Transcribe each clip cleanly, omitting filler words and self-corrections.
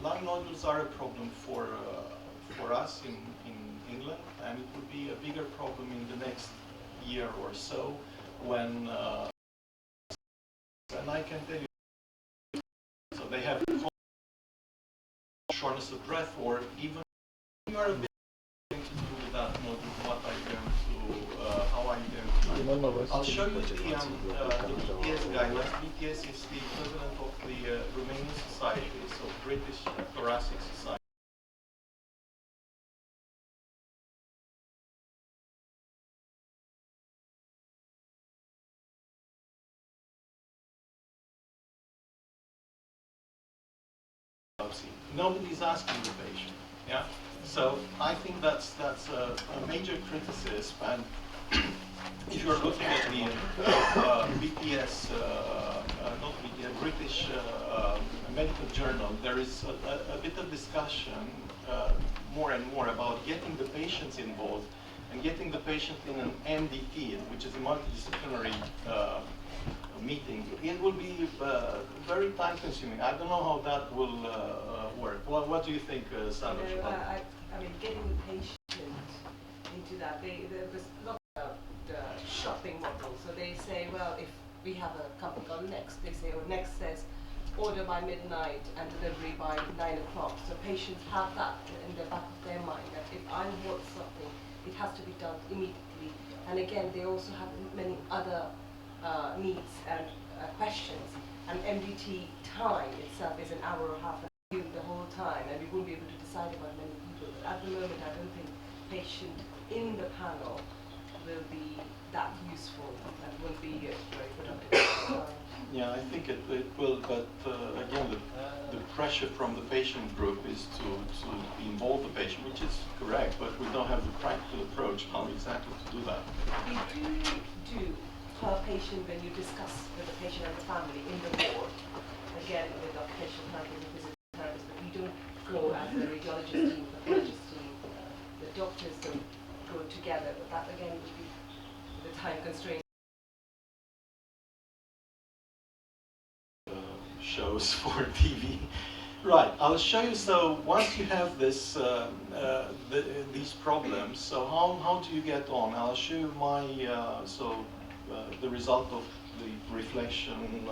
lung nodules are a problem for us in England, and it will be a bigger problem in the next year or so when, and I can tell you, so they have shortness of breath, or even you are a bit going to do with that nodule. What are you going to, how are you going to? I'll show you the BTS guidelines. BTS is the equivalent of the Romanian Society, so British Thoracic Society. Nobody's asking the patient. Yeah. So I think that's a major criticism. And if you're looking at the BTS, not BTS, British Medical Journal, there is a bit of discussion more and more about getting the patients involved and getting the patient in an MDT, which is a multidisciplinary meeting. It will be very time-consuming. I don't know how that will work. Well, what do you think, Sandra? I mean, getting the patient into that, there's a lot of the shopping model. So they say, well, if we have a company called Next, they say, or Next says, order by midnight and delivery by 9 o'clock. So patients have that in the back of their mind, that if I want something, it has to be done immediately. And again, they also have many other needs and questions. And MDT time itself is an hour or half an hour the whole time, and we won't be able to decide about many people. But at the moment, I don't think patient in the panel will be that useful and will be very productive. Yeah, I think it will, but again, the pressure from the patient group is to involve the patient, which is correct, but we don't have the practical approach how exactly to do that. We do per patient when you discuss with the patient and the family in the ward, again with occupational therapist and physical therapist, but we don't go as the radiologist team, the pathologist team, the doctors don't go together, but that again would be the time constraint. Shows for TV. Right, I'll show you. So once you have this, these problems, so how do you get on? I'll show you my, the result of the reflection,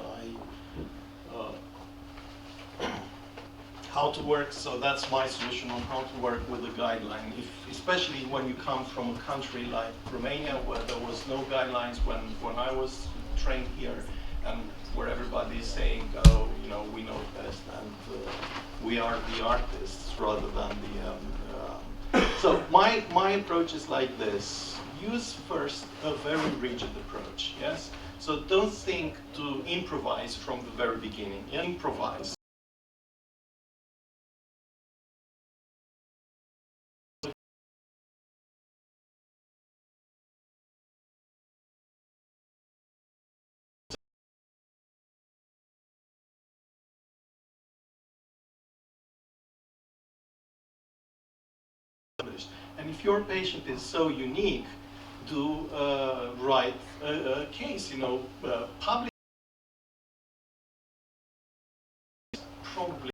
how to work. So that's my solution on how to work with the guideline, especially when you come from a country like Romania, where there was no guidelines when I was trained here, and where everybody is saying, oh, you know, we know best, and we are the artists rather than the. So my approach is like this. Use first a very rigid approach, yes? So don't think to improvise from the very beginning. Yeah? Improvise. And if your patient is so unique, do write a case, you know, publish probably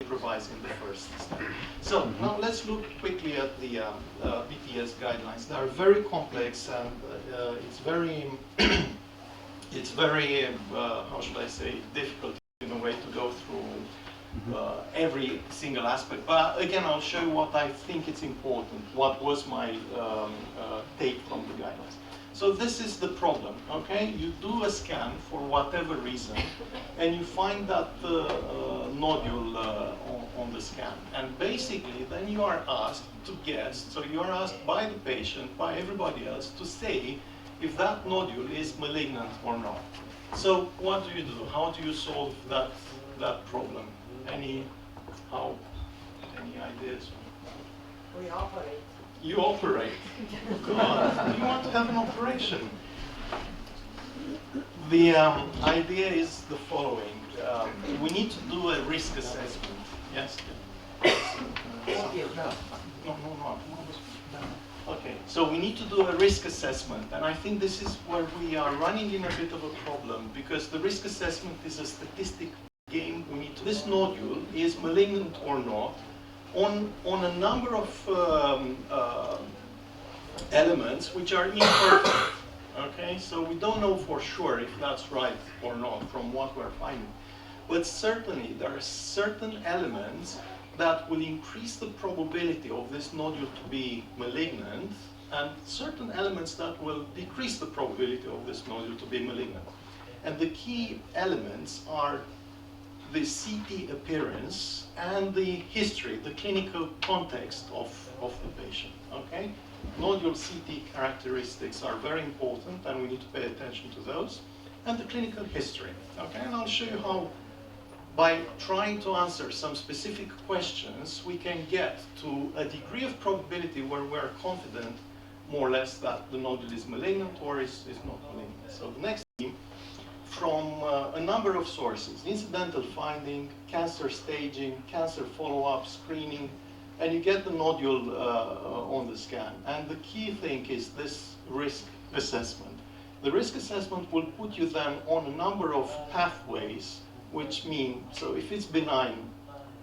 improvise in the first step. So now let's look quickly at the BTS guidelines. They are very complex, and it's very, it's very, how should I say, difficult in a way to go through every single aspect. But again, I'll show you what I think it's important, what was my take from the guidelines. So this is the problem, okay? You do a scan for whatever reason, and you find that nodule on the scan. And basically, then you are asked to guess, so you are asked by the patient, by everybody else, to say if that nodule is malignant or not. So what do you do? How do you solve that problem? Any ideas? We operate. You operate. God, you want to have an operation. The idea is the following. We need to do a risk assessment. Yes? No. Okay, so we need to do a risk assessment, and I think this is where we are running in a bit of a problem, because the risk assessment is a statistic game. We need to, this nodule is malignant or not on a number of elements which are imperfect. Okay, so we don't know for sure if that's right or not from what we're finding. But certainly there are certain elements that will increase the probability of this nodule to be malignant, and certain elements that will decrease the probability of this nodule to be malignant. And the key elements are the CT appearance and the history, the clinical context of the patient. Okay? Nodule CT characteristics are very important, and we need to pay attention to those. And the clinical history. Okay? And I'll show you how, by trying to answer some specific questions, we can get to a degree of probability where we're confident, more or less, that the nodule is malignant or is not malignant. So the next theme, from a number of sources: incidental finding, cancer staging, cancer follow-up, screening, and you get the nodule on the scan. And the key thing is this risk assessment. The risk assessment will put you then on a number of pathways, which mean, so if it's benign,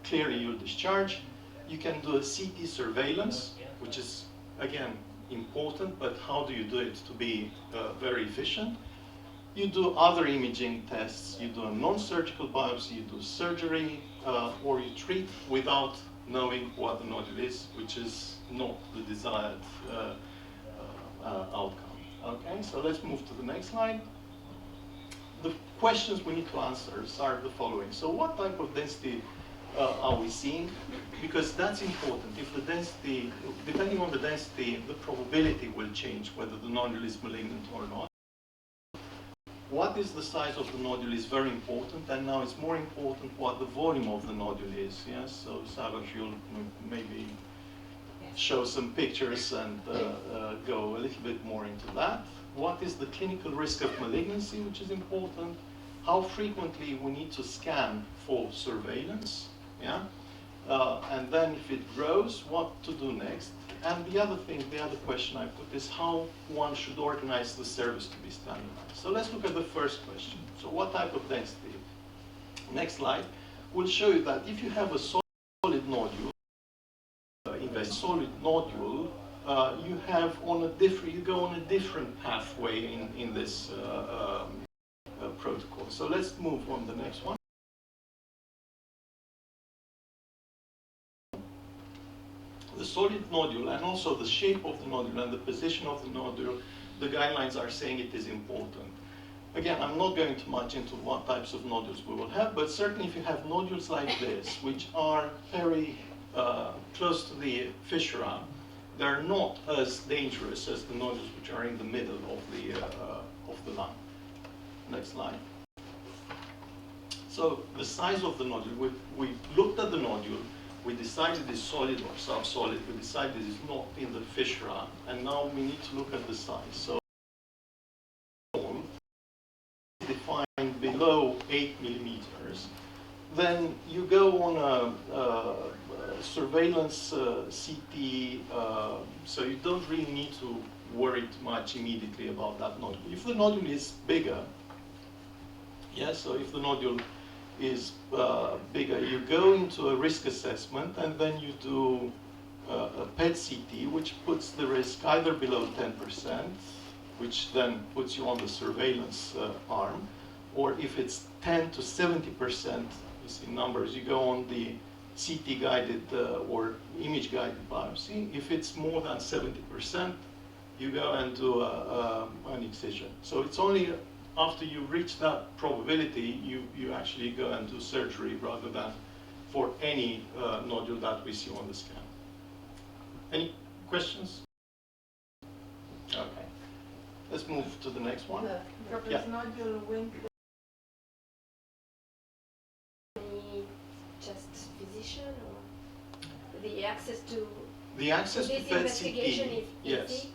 clearly you'll discharge. You can do a CT surveillance, which is, again, important, but how do you do it to be very efficient? You do other imaging tests, you do a non-surgical biopsy, you do surgery, or you treat without knowing what the nodule is, which is not the desired outcome. Okay, so let's move to the next slide. The questions we need to answer are the following. So what type of density are we seeing? Because that's important. If the density, depending on the density, the probability will change whether the nodule is malignant or not. What is the size of the nodule is very important, and now it's more important what the volume of the nodule is. Yes, so Savage, you'll maybe show some pictures and go a little bit more into that. What is the clinical risk of malignancy, which is important? How frequently we need to scan for surveillance, yeah? And then if it grows, what to do next? And the other thing, the other question I put is how one should organize the service to be standardized. So let's look at the first question. So what type of density? Next slide will show you that if you have a solid nodule, you have on a different, you go on a different pathway in this protocol. So let's move on to the next one. The solid nodule and also the shape of the nodule and the position of the nodule, the guidelines are saying it is important. Again, I'm not going too much into what types of nodules we will have, but certainly if you have nodules like this, which are very close to the fissura, they're not as dangerous as the nodules which are in the middle of the lung. Next slide. So the size of the nodule, we looked at the nodule, we decided it's solid or subsolid, we decided it's not in the fissura, and now we need to look at the size. So defined below 8 millimeters, then you go on a surveillance CT, so you don't really need to worry too much immediately about that nodule. If the nodule is bigger, yeah, so if the nodule is bigger, you go into a risk assessment, and then you do a PET CT, which puts the risk either below 10%, which then puts you on the surveillance arm, or if it's 10 to 70%, you see numbers, you go on the CT guided or image guided biopsy. If it's more than 70%, you go and do an excision. So it's only after you reach that probability, you actually go and do surgery rather than for any nodule that we see on the scan. Any questions? Okay. Let's move to the next one. Professor Nodule, when just physician or the access to The access to this PET investigation CT, is yes. easy?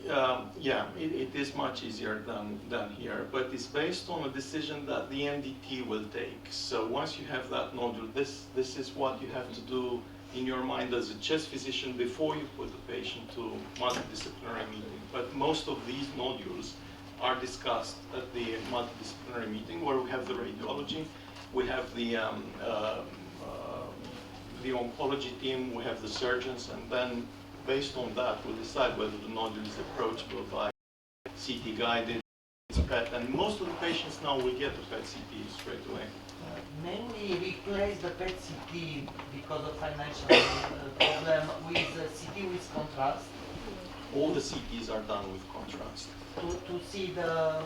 Yeah, it is much easier than here, but it's based on a decision that the MDT will take. So once you have that nodule, this is what you have to do in your mind as a chest physician before you put the patient to multidisciplinary meeting. But most of these nodules are discussed at the multidisciplinary meeting where we have the radiology, we have the oncology team, we have the surgeons, and then based on that, we'll decide whether the nodule is approachable by CT guided, PET, and most of the patients now will get the PET CT straight away. Mainly replace the PET CT because of financial problem with CT with contrast All the CTs are done with contrast. to see the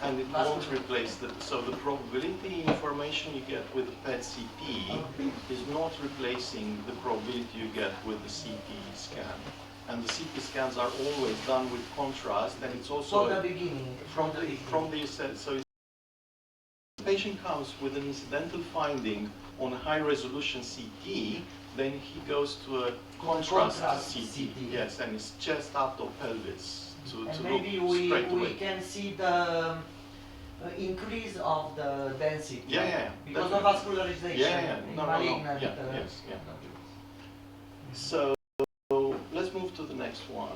And it won't replace so the probability information you get with the PET CT is not replacing the probability you get with the CT scan. And the CT scans are always done with contrast, and it's also from the beginning. so if the patient comes with an incidental finding on a high resolution CT, then he goes to a contrast CT. Yes, and it's chest, abdo, pelvis. And maybe we can see the increase of the density because of vascularization in malignant. So let's move to the next one.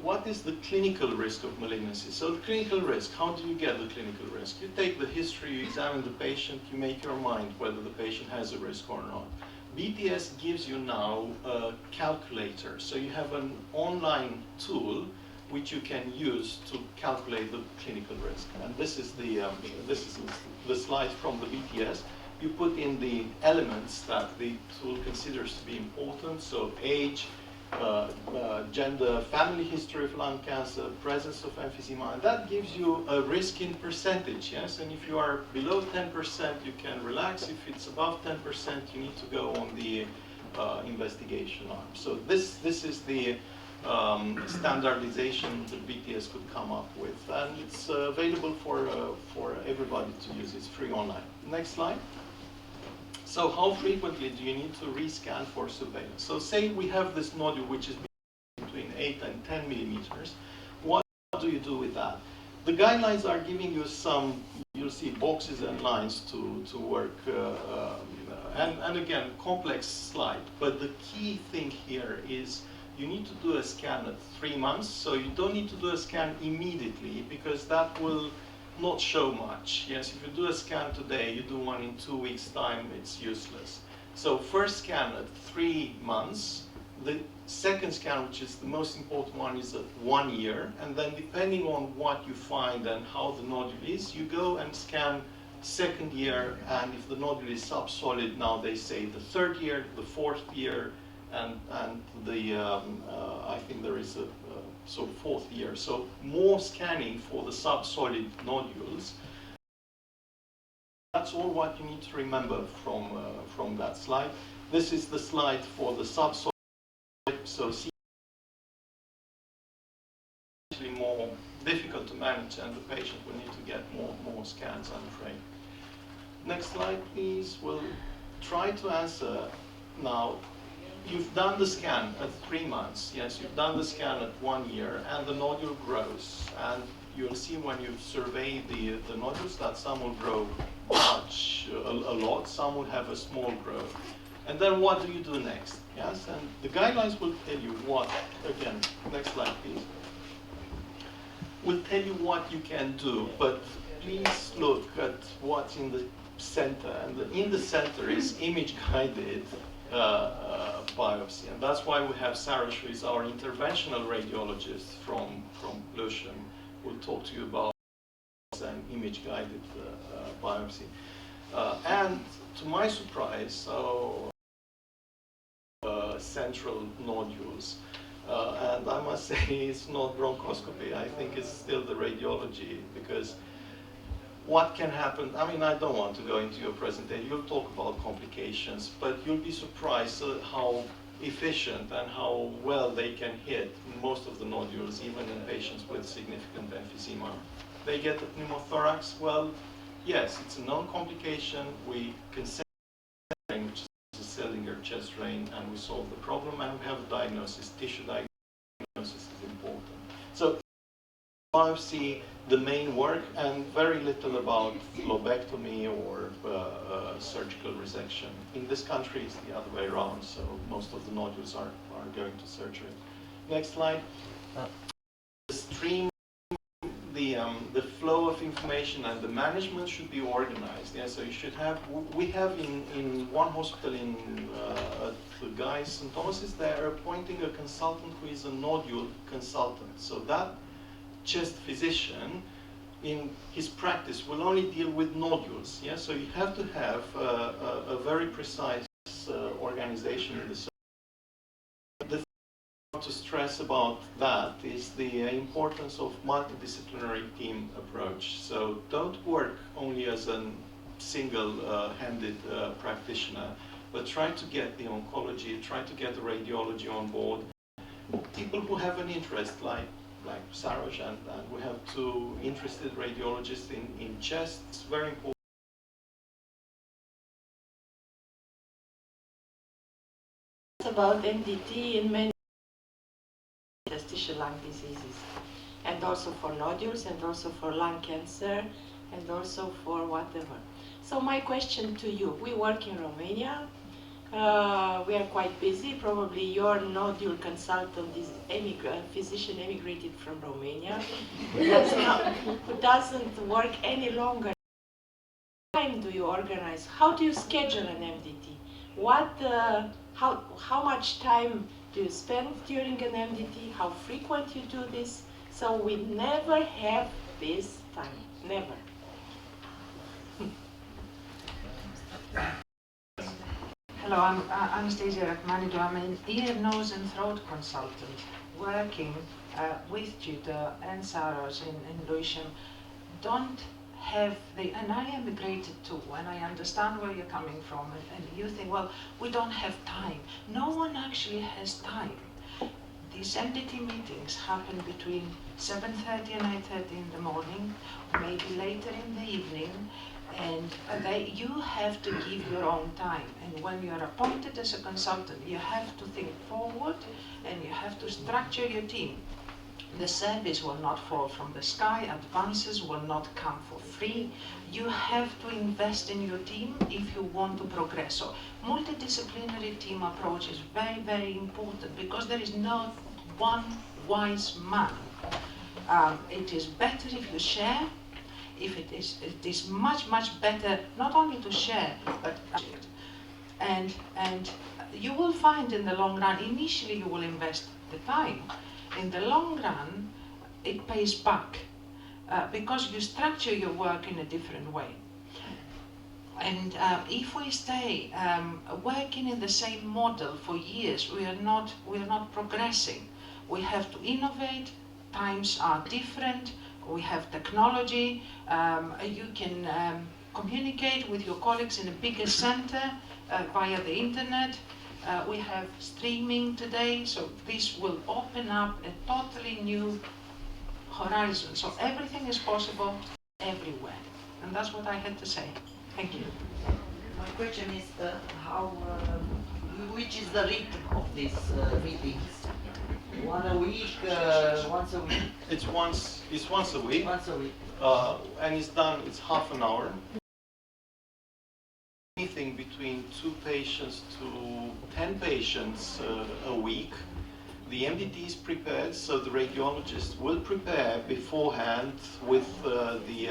What is the clinical risk of malignancy? So the clinical risk, how do you get the clinical risk? You take the history, you examine the patient, you make your mind whether the patient has a risk or not. BTS gives you now a calculator. So you have an online tool which you can use to calculate the clinical risk. And this is the slide from the BTS. You put in the elements that the tool considers to be important, so age, gender, family history of lung cancer, presence of emphysema, and that gives you a risk in percentage, yes? And if you are below 10%, you can relax. If it's above 10%, you need to go on the investigation arm. So this is the standardization that BTS could come up with, and it's available for everybody to use. It's free online. Next slide. So how frequently do you need to rescan for surveillance? So say we have this nodule which is between 8 and 10 millimeters. What do you do with that? The guidelines are giving you some, you'll see boxes and lines to work, and again, complex slide, but the key thing here is you need to do a scan at 3 months, so you don't need to do a scan immediately because that will not show much. Yes, if you do a scan today, you do one in 2 weeks' time, it's useless. So first scan at 3 months, the second scan, which is the most important one, is at 1 year, and then depending on what you find and how the nodule is, you go and scan second year, and if the nodule is subsolid, now they say the third year, the fourth year, and the I think there is a fourth year. So more scanning for the subsolid nodules. That's all what you need to remember from that slide. This is the slide for the subsolid. So see, actually more difficult to manage, and the patient will need to get more scans, I'm afraid. Next slide, please. We'll try to answer now. You've done the scan at 3 months, yes, you've done the scan at 1 year, and the nodule grows. And you'll see when you survey the nodules that some will grow a lot, some will have a small growth. And then what do you do next? Yes, and the guidelines will tell you what, again, next slide please, will tell you what you can do, but please look at what's in the center, and in the center is image-guided biopsy, and that's why we have Sarah, who is our interventional radiologist from Lucian, will talk to you about an image-guided biopsy. And to my surprise, central nodules, and I must say it's not bronchoscopy. I think it's still the radiology, because what can happen, I mean, I don't want to go into your presentation, you'll talk about complications, but you'll be surprised how efficient and how well they can hit most of the nodules, even in patients with significant emphysema. They get a pneumothorax, well, yes, it's a known complication, we can say, which is a Seldinger chest drain, and we solve the problem, and we have a diagnosis, tissue diagnosis is important. important. So biopsy, the main work, and very little about lobectomy or surgical resection. In this country, it's the other way around, so most of the nodules are going to surgery. Next slide. The stream, the flow of information and the management should be organized. Yeah, so you should have. We have in one hospital in at Guy's St. Thomas's, they are appointing a consultant who is a nodule consultant. So that chest physician in his practice will only deal with nodules. Yeah, so you have to have a very precise organization in the surgery. The thing to stress about that is the importance of multidisciplinary team approach. So don't work only as a single-handed practitioner, but try to get the oncology, try to get the radiology on board. People who have an interest, like Saroj, and we have two interested radiologists in chest. It's very important. About MDT in many interstitial lung diseases, and also for nodules, and also for lung cancer, and also for whatever. So my question to you, we work in Romania. We are quite busy. Probably your nodule consultant is physician emigrated from Romania, who doesn't work any longer. What time do you organize? How do you schedule an MDT? How much time do you spend during an MDT? How frequent you do this? So we never have this time. Never. Hello, I'm Anastasia Rachmanidou. I'm an ear, nose and throat consultant working with Judah and Saroj in Lewisham. Don't have and I emigrated too, and I understand where you're coming from, and you think, well, we don't have time. No one actually has time. These MDT meetings happen between 7:30 and 9:30 in the morning, maybe later in the evening, and you have to give your own time. And when you are appointed as a consultant, you have to think forward and you have to structure your team. The service will not fall from the sky, advances will not come for free. You have to invest in your team if you want to progress. So multidisciplinary team approach is very, very important because there is no one wise man. It is better if you share. It is much, much better not only to share, but and you will find in the long run, initially you will invest the time. In the long run, it pays back because you structure your work in a different way. And if we stay working in the same model for years, we are not progressing. We have to innovate. Times are different. We have technology. You can communicate with your colleagues in a bigger center via the internet. We have streaming today, so this will open up a totally new horizon. So everything is possible everywhere. And that's what I had to say. Thank you. My question is which is the rhythm of these meetings? Once a week? It's once a week. Once a week. And it's half an hour. Anything between 2 patients to 10 patients a week. The MDT is prepared, so the radiologist will prepare beforehand with the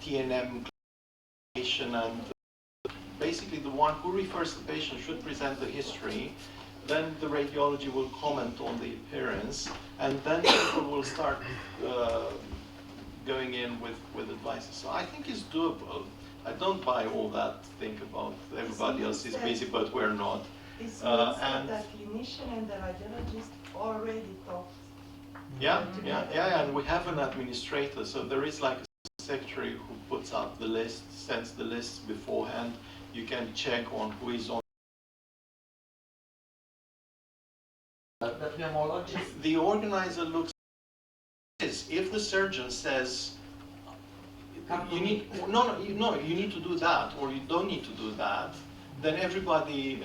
TNM classification, and basically the one who refers the patient should present the history. Then the radiology will comment on the appearance, and then people will start going in with advices. So I think it's doable. I don't buy all that think about everybody else is busy, but we're not. It's and the clinician and the radiologist already talked. Yeah, and we have an administrator, so there is like a secretary who puts out the list, sends the lists beforehand. You can check on who is on. The pneumologist? The organizer looks if the surgeon says you need you need to do that, or you don't need to do that, then everybody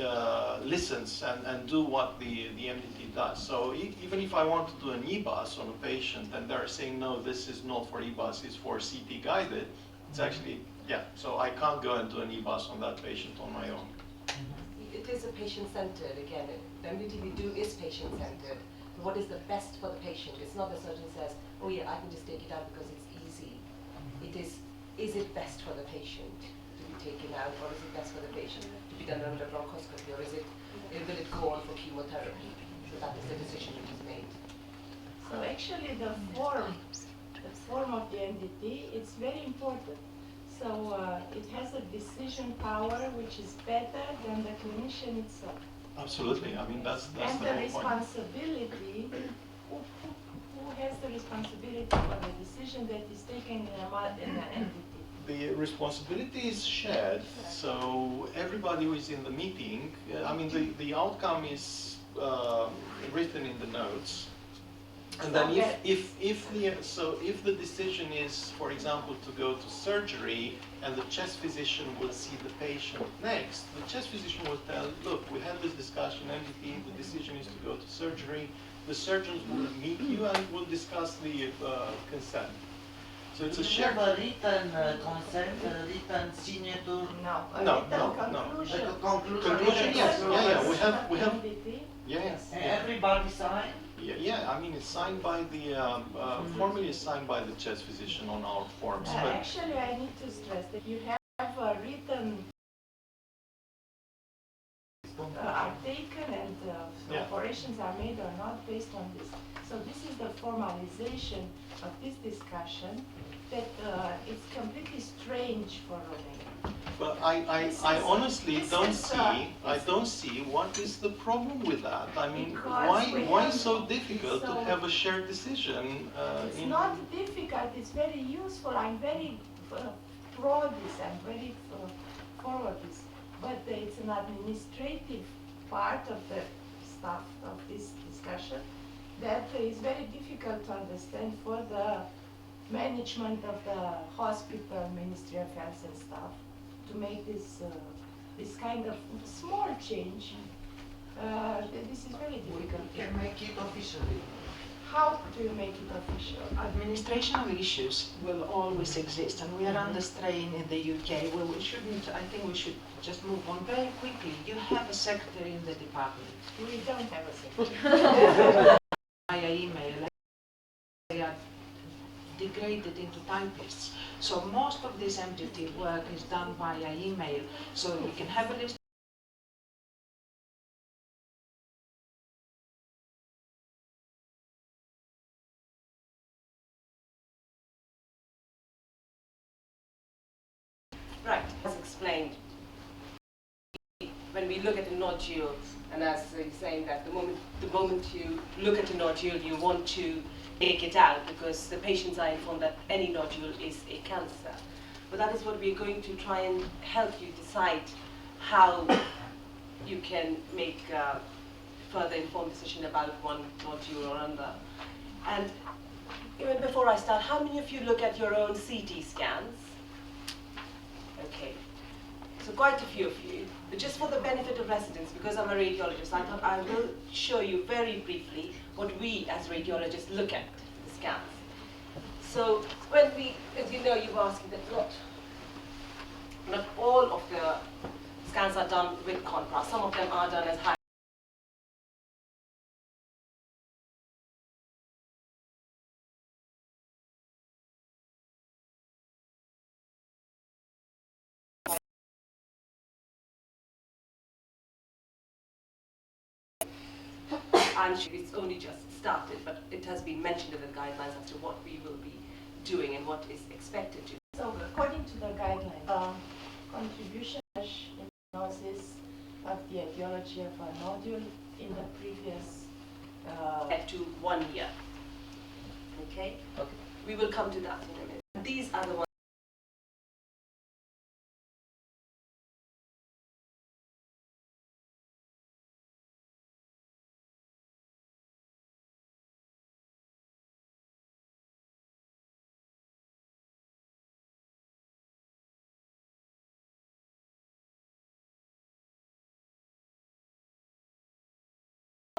listens and do what the MDT does. So even if I want to do an EBUS on a patient and they're saying, no, this is not for EBUS, it's for CT guided, it's actually, yeah, so I can't go and do an EBUS on that patient on my own. It is a patient-centered, again, the MDT we do is patient-centered. What is the best for the patient? It's not the surgeon says, oh yeah, I can just take it out because it's easy. It is it best for the patient to be taken out, or is it best for the patient to be done under bronchoscopy, or will it go on for chemotherapy? So that is the decision which is made. So actually the form of the MDT, it's very important. So it has a decision power which is better than the clinician itself. Absolutely. I mean, that's and the whole the point. responsibility, who has the responsibility for the decision that is taken in an entity? The responsibility is shared, so everybody who is in the meeting, I mean, the outcome is written in the notes. And then if the decision is, for example, to go to surgery and the chest physician will see the patient next, the chest physician will tell, look, we had this discussion, MDT, the decision is to go to surgery. The surgeons will meet you and will discuss the consent. So it's a shared... have a written consent, a written signature? No. Conclusion. Conclusion, yes. We have. Yes. Everybody sign? Yeah, I mean, it's signed by the, formally it's signed by the chest physician on our forms. But Actually, I need to stress that you have a written are taken and operations are made or not based on this. So this is the formalization of this discussion that it's completely strange for Romania. But I honestly don't see what is the problem with that. I mean, why so difficult to have a shared decision? It's not difficult, it's very useful. I'm very pro this, I'm very for this. But it's an administrative part of the stuff of this discussion that is very difficult to understand for the management of the hospital, Ministry of Health and staff, to make this kind of small change. This is very difficult. We can make it officially. How do you make it official? Administrational issues will always exist, and we are under strain in the UK. Well, I think we should just move on very quickly. You have a secretary in the department. We don't have a secretary. Via email, they are degraded into typists. So most of this MDT work is done via email. So we can have a list. Right, as explained, when we look at a nodule, and as you're saying that the moment you look at a nodule, you want to take it out because the patients are informed that any nodule is a cancer. But that is what we're going to try and help you decide how you can make a further informed decision about one nodule or another. And even before I start, how many of you look at your own CT scans? Okay, so quite a few of you. But just for the benefit of residents, because I'm a radiologist, I thought I will show you very briefly what we as radiologists look at, the scans. So when we, as you know, you've asked that not all of the scans are done with contrast. Some of them are done as high. And it's only just started, but it has been mentioned in the guidelines as to what we will be doing and what is expected to. So according to the guidelines, contribution diagnosis of the etiology of a nodule in the previous to 1 year. Okay? Okay. We will come to that in a minute. These are the ones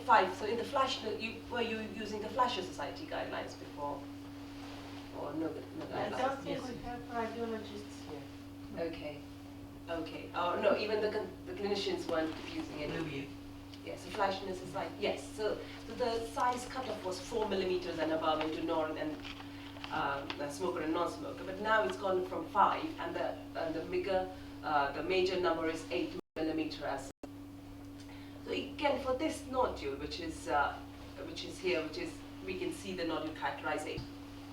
5. So in the flash, were you using the Flasher Society guidelines before? Or no I guidelines? don't think we have radiologists here. Okay. Okay. Oh no, even the clinicians weren't using it. Yes, so Flasher Society. Yes. So the size cutoff was 4 millimeters and above into non and smoker and non-smoker, but now it's gone from 5, and the major number is 8 millimeters. So again, for this nodule, which is here, we can see the nodule characterization.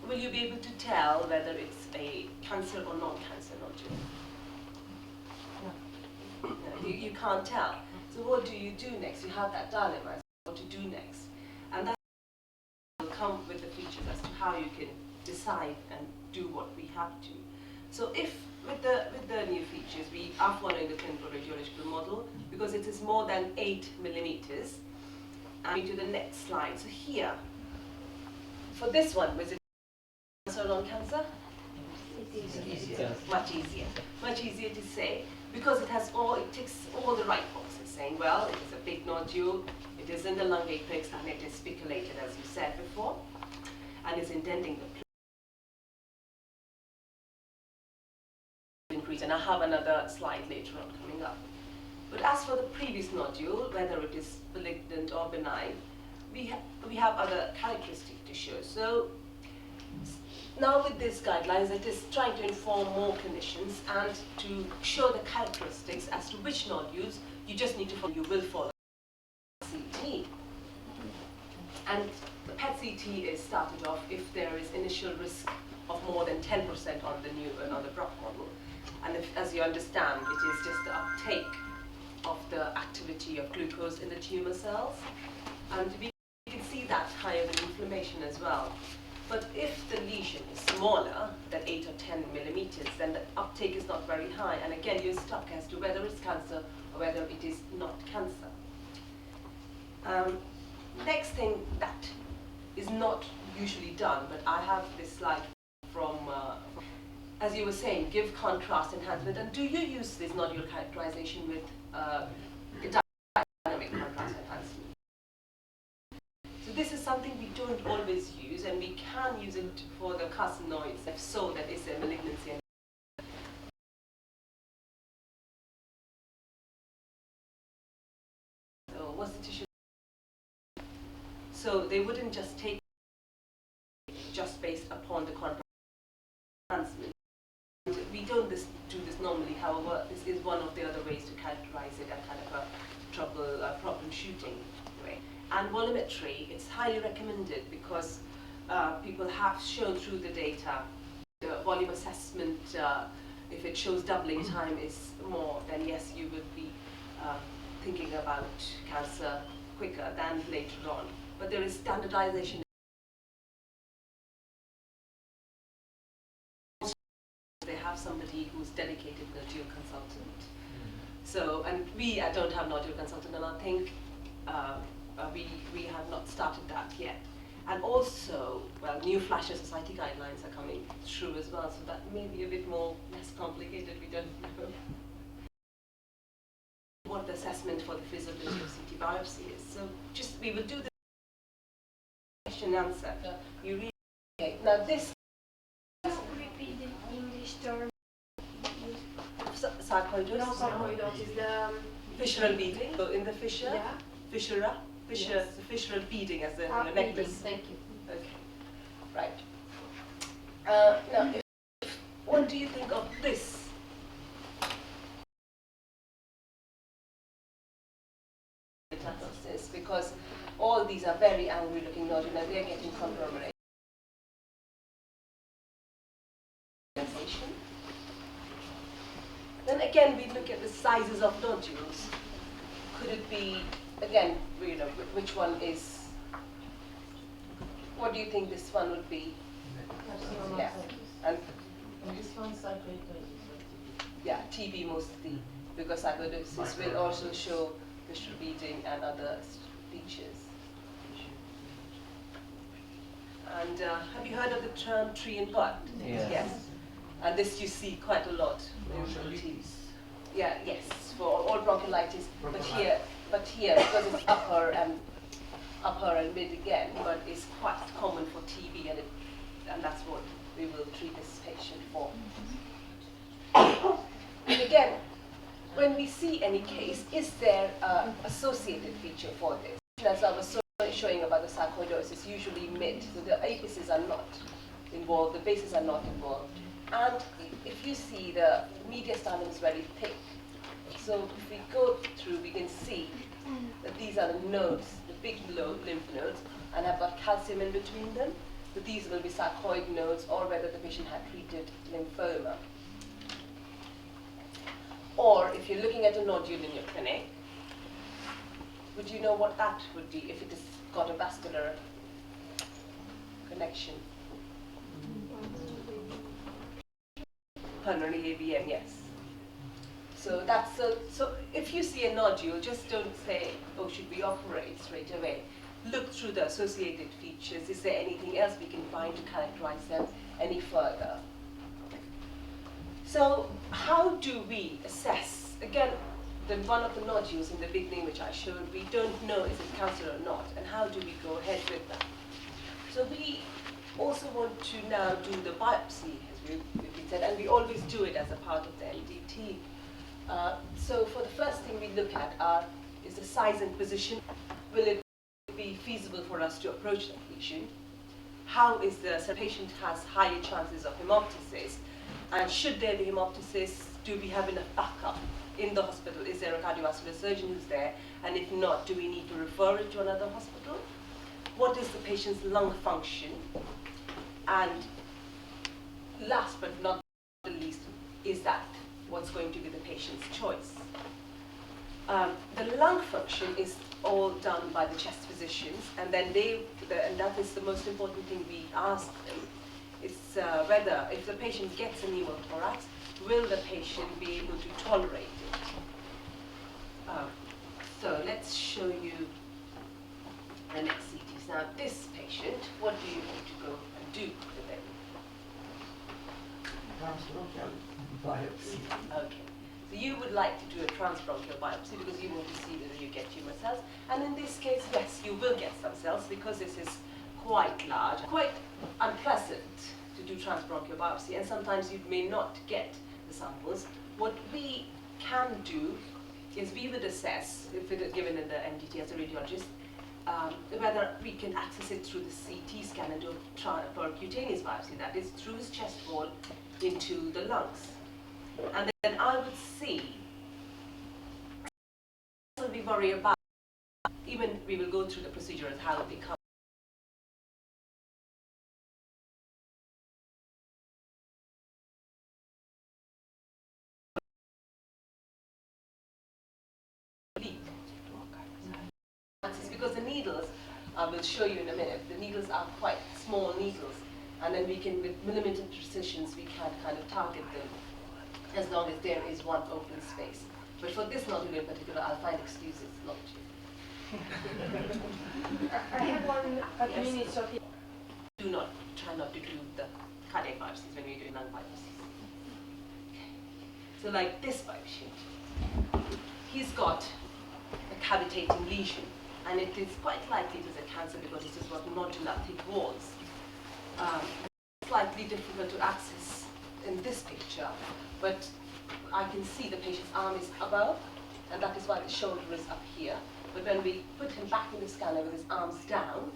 Will you be able to tell whether it's a cancer or non-cancer nodule? No, you can't tell. So what do you do next? You have that dilemma, what to do next, and that will come with the features as to how you can decide and do what we have to. So if with the new features, we are following the clinical radiological model because it is more than 8 millimeters. And to the next slide. So here, for this one, was it cancer or non-cancer? Much easier. Much easier to say because it ticks all the right boxes, saying, well, it is a big nodule, it is in the lung apex, and it is spiculated, as you said before, and is indenting the increase, and I have another slide later on coming up. But as for the previous nodule, whether it is malignant or benign, we have other characteristics to show. So now with these guidelines, it is trying to inform more clinicians and to show the characteristics as to which nodules you just need to follow. You will follow CT. And the PET-CT is started off if there is initial risk of more than 10% on the Brock model. And if, as you understand, it is just the uptake of the activity of glucose in the tumor cells. And we can see that higher than inflammation as well. But if the lesion is smaller than 8 or 10 millimeters, then the uptake is not very high. And again, you're stuck as to whether it's cancer or whether it is not cancer. Next thing that is not usually done, but I have this slide from as you were saying, give contrast enhancement. And do you use this nodule characterization with dynamic contrast enhancement? So this is something we don't always use, and we can use it for the carcinoids, if so that is a malignancy. So what's the tissue? So they wouldn't just take just based upon the contrast enhancement. We don't do this normally, however, this is one of the other ways to characterize it at kind of a problem shooting way. And volumetry, it's highly recommended because people have shown through the data, the volume assessment, if it shows doubling time is more, then yes, you would be thinking about cancer quicker than later on. But there is standardization. They have somebody who's dedicated nodule consultant. So, and we don't have nodule consultant, and I think we have not started that yet. And also, well, new Flasher Society guidelines are coming through as well, so that may be a bit less complicated. We don't know what the assessment for the feasibility of CT biopsy is. So, we will do the question and answer. You read. Okay. Now this. Repeat the English term. Sarcoidosis? No, sarcoidosis is the fissural beading. So in the fissure, yeah. Fissura, Yes. the fissural beading as in Ah, the necklace. beading, thank you. Okay, right. Now, what do you think of this? Metastasis, because all these are very angry-looking nodules and they are getting conglomerate. Then again, we look at the sizes of nodules. Could it be, again, which one is, what do you think this one would be? Yeah. And this one's sarcoidosis. yeah, TB mostly, because sarcoidosis will also show fissural beading and other features. And have you heard of the term tree in bud? Yes. And this you see quite a lot. Yeah, yes, for all bronchiolitis. But here, because it's upper and upper and mid again, but it's quite common for TB, and that's what we will treat this patient for. And again, when we see any case, is there an associated feature for this? As I was showing about the sarcoidosis, usually mid, so the apices are not involved, the bases are not involved. And if you see, the mediastinum is very thick. So if we go through, we can see that these are the nodes, the big lymph nodes, and have got calcium in between them. So these will be sarcoid nodes, or whether the patient had treated lymphoma. Or if you're looking at a nodule in your clinic, would you know what that would be if it has got a vascular connection? Pulmonary AVM, yes. So that's so if you see a nodule, just don't say, oh, should we operate straight away? Look through the associated features. Is there anything else we can find to characterize them any further? So how do we assess? Again, one of the nodules in the beginning which I showed, we don't know is it cancer or not, and how do we go ahead with that? So we also want to now do the biopsy, as we've been said, and we always do it as a part of the MDT. So for the first thing we look at is the size and position. Will it be feasible for us to approach that lesion? How is the patient has higher chances of hemoptysis? And should there be hemoptysis, do we have enough backup in the hospital? Is there a cardiovascular surgeon who's there? And if not, do we need to refer it to another hospital? What is the patient's lung function? And last but not the least, is that what's going to be the patient's choice? The lung function is all done by the chest physicians, and then and that is the most important thing we ask them. It's whether, if the patient gets a pneumothorax, will the patient be able to tolerate it? So let's show you the next CTs. Now this patient, what do you want to go and do with them? Transbronchial biopsy. Okay. So you would like to do a transbronchial biopsy because you want to see whether you get tumor cells. And in this case, yes, you will get some cells because this is quite large, quite unpleasant to do transbronchial biopsy, and sometimes you may not get the samples. What we can do is we would assess, if it is given in the MDT as a radiologist, whether we can access it through the CT scan and do a percutaneous biopsy, that is through his chest wall into the lungs. And then I would see, what we worry about, even we will go through the procedure as how it becomes. It's because the needles, I will show you in a minute, the needles are quite small needles, and then we can, with millimeter precisions, we can kind of target them as long as there is one open space. But for this nodule in particular, I'll find excuses not to. I have 1 minute, so Try not to do the cardiac biopsies when we're doing lung biopsies. So like this patient, he's got a cavitating lesion, and it is quite likely it is a cancer because it has got nodular thick walls. Slightly difficult to access in this picture, but I can see the patient's arm is above, and that is why the shoulder is up here. But when we put him back in the scanner with his arms down,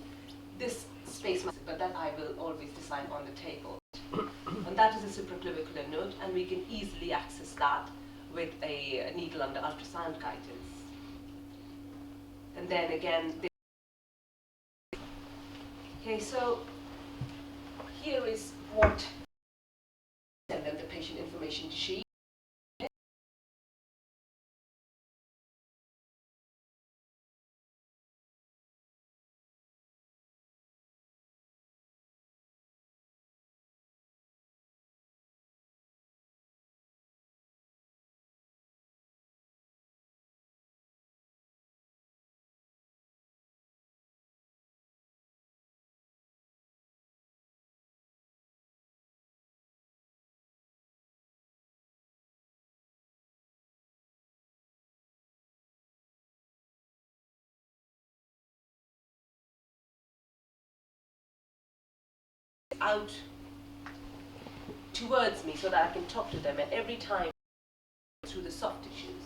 this space, but that I will always decide on the table. And that is a supraclavicular node, and we can easily access that with a needle under ultrasound guidance. And then again, okay, so here is what, and then the patient information sheet. out towards me so that I can talk to them, and every time through the soft tissues.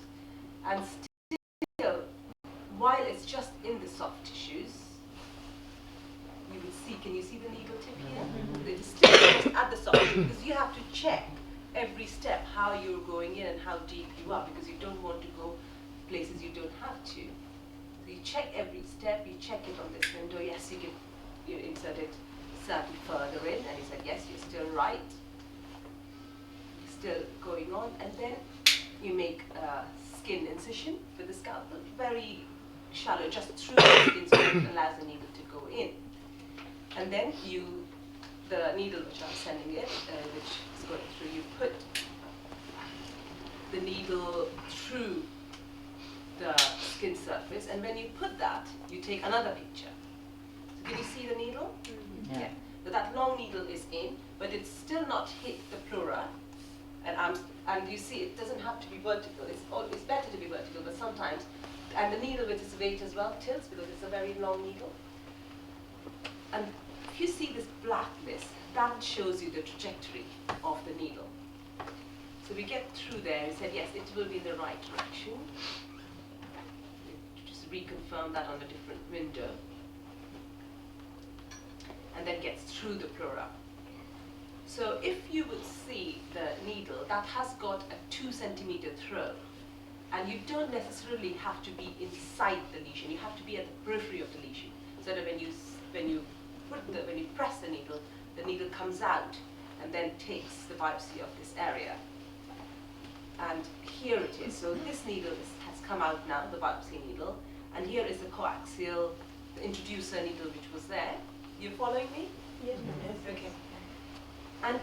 And still, while it's just in the soft tissues, you will see, can you see the needle tip here? It is still just at the soft tissue, because you have to check every step how you're going in and how deep you are, because you don't want to go places you don't have to. So you check every step, you check it on this window. Yes, you insert it slightly further in, and he said, yes, you're still right. Still going on, and then you make a skin incision with the scalpel, very shallow, just through the skin, so it allows the needle to go in. And then the needle which I'm sending it, which is going through, you put the needle through the skin surface, and when you put that, you take another picture. So can you see the needle? Mm-hmm. Yeah. So that long needle is in, but it's still not hit the pleura. And you see, it doesn't have to be vertical. It's better to be vertical, but sometimes, and the needle with its weight as well tilts because it's a very long needle. And if you see this blackness, that shows you the trajectory of the needle. So we get through there. He said, yes, it will be in the right direction. Just reconfirm that on a different window. And then gets through the pleura. So if you would see the needle, that has got a 2 centimeter throw, and you don't necessarily have to be inside the lesion. You have to be at the periphery of the lesion, so that when you press the needle comes out and then takes the biopsy of this area. And here it is. So this needle has come out now, the biopsy needle, and here is the coaxial, the introducer needle which was there. You following me? Yes. Okay. And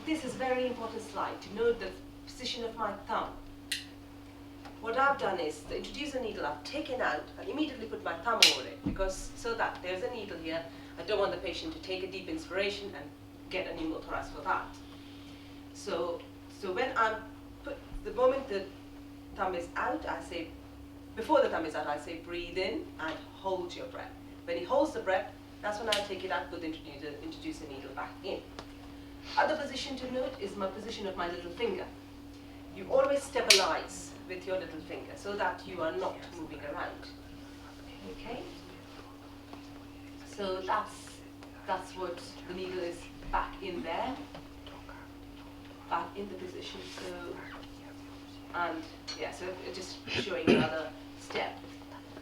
this is a very important slide to note the position of my thumb. What I've done is the introducer needle I've taken out and immediately put my thumb over it, because so that there's a needle here. I don't want the patient to take a deep inspiration and get a pneumothorax for that. So when the moment the thumb is out, I say, before the thumb is out, I say breathe in and hold your breath. When he holds the breath, that's when I take it out, put the introducer needle back in. Other position to note is my position of my little finger. You always stabilize with your little finger so that you are not moving around. Okay? So that's what the needle is back in there, back in the position. So, and yeah, so just showing another step.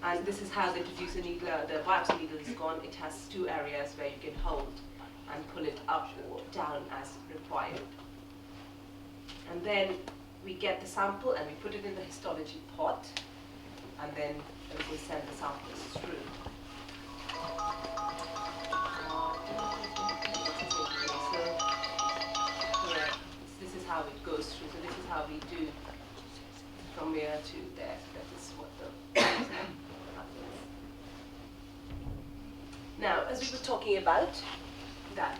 And this is how the introducer needle, the biopsy needle is gone. It has 2 areas where you can hold and pull it up or down as required. And then we get the sample and we put it in the histology pot, and then we can send the samples through. So yeah, this is how it goes through. So this is how we do from here to there. That is what the happens. Now, as we were talking about, that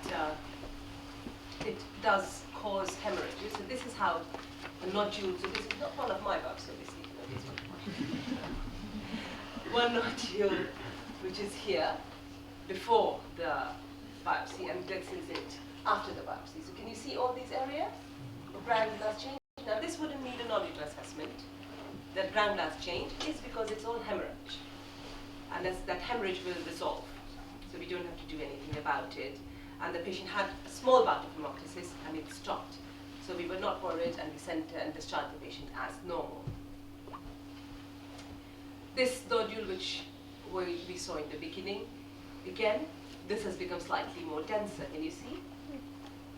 it does cause hemorrhages. So this is how the nodule, so this is not one of my bugs, obviously. One nodule, which is here, before the biopsy, and this is it after the biopsy. So can you see all these areas? The ground glass change. Now this wouldn't need a nodular assessment. That ground glass change is because it's all hemorrhage. And that hemorrhage will resolve. So we don't have to do anything about it. And the patient had a small bout of hemoptysis and it stopped. So we were not worried, and we sent and discharged the patient as normal. This nodule, which we saw in the beginning, again, this has become slightly more denser. Can you see?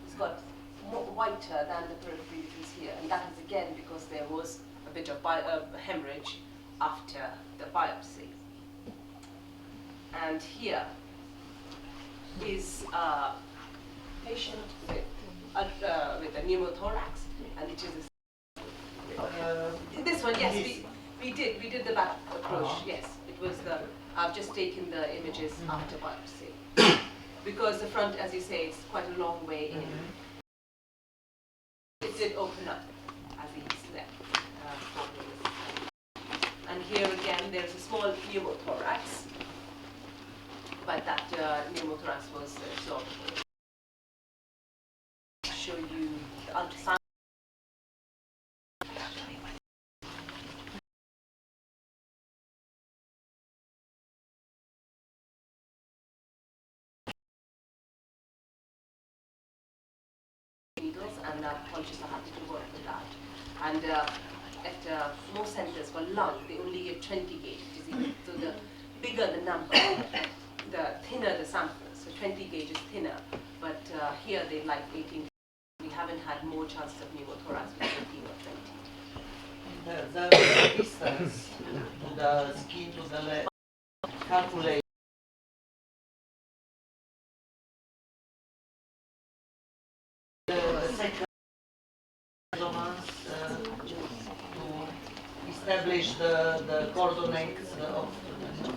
It's got more whiter than the periphery which is here. And that is again because there was a bit of hemorrhage after the biopsy. And here is a patient with a pneumothorax, and it is this one. Yes, we did the back approach. Yes, it was I've just taken the images after biopsy because the front, as you say, is quite a long way in. It did open up as he slept. And here again, there's a small pneumothorax, but that pneumothorax was absorbed show you the ultrasound. Needles, and pathologists are happy to work with that. And at most centers for lung, they only give 20 gauge, which is even, so the bigger the number, the thinner the sample. So 20 gauge is thinner, but here they like 18. We haven't had more chances of pneumothorax with 18 or 20. The distance to the skin to the leg, calculate. The second measurements to establish the coordinates of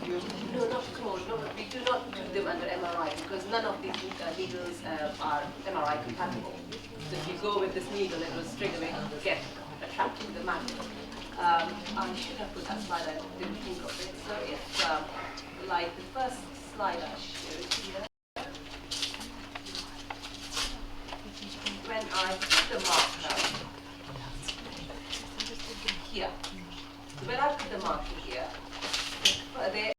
you. No, not at all. No, we do not do them under MRI because none of these needles are MRI compatible. So if you go with this needle, it will straight away get attracted to the magnet. I should have put that slide, I didn't think of it. So it's like the first slide I showed here. When I put the marker here, so when I put the marker here, the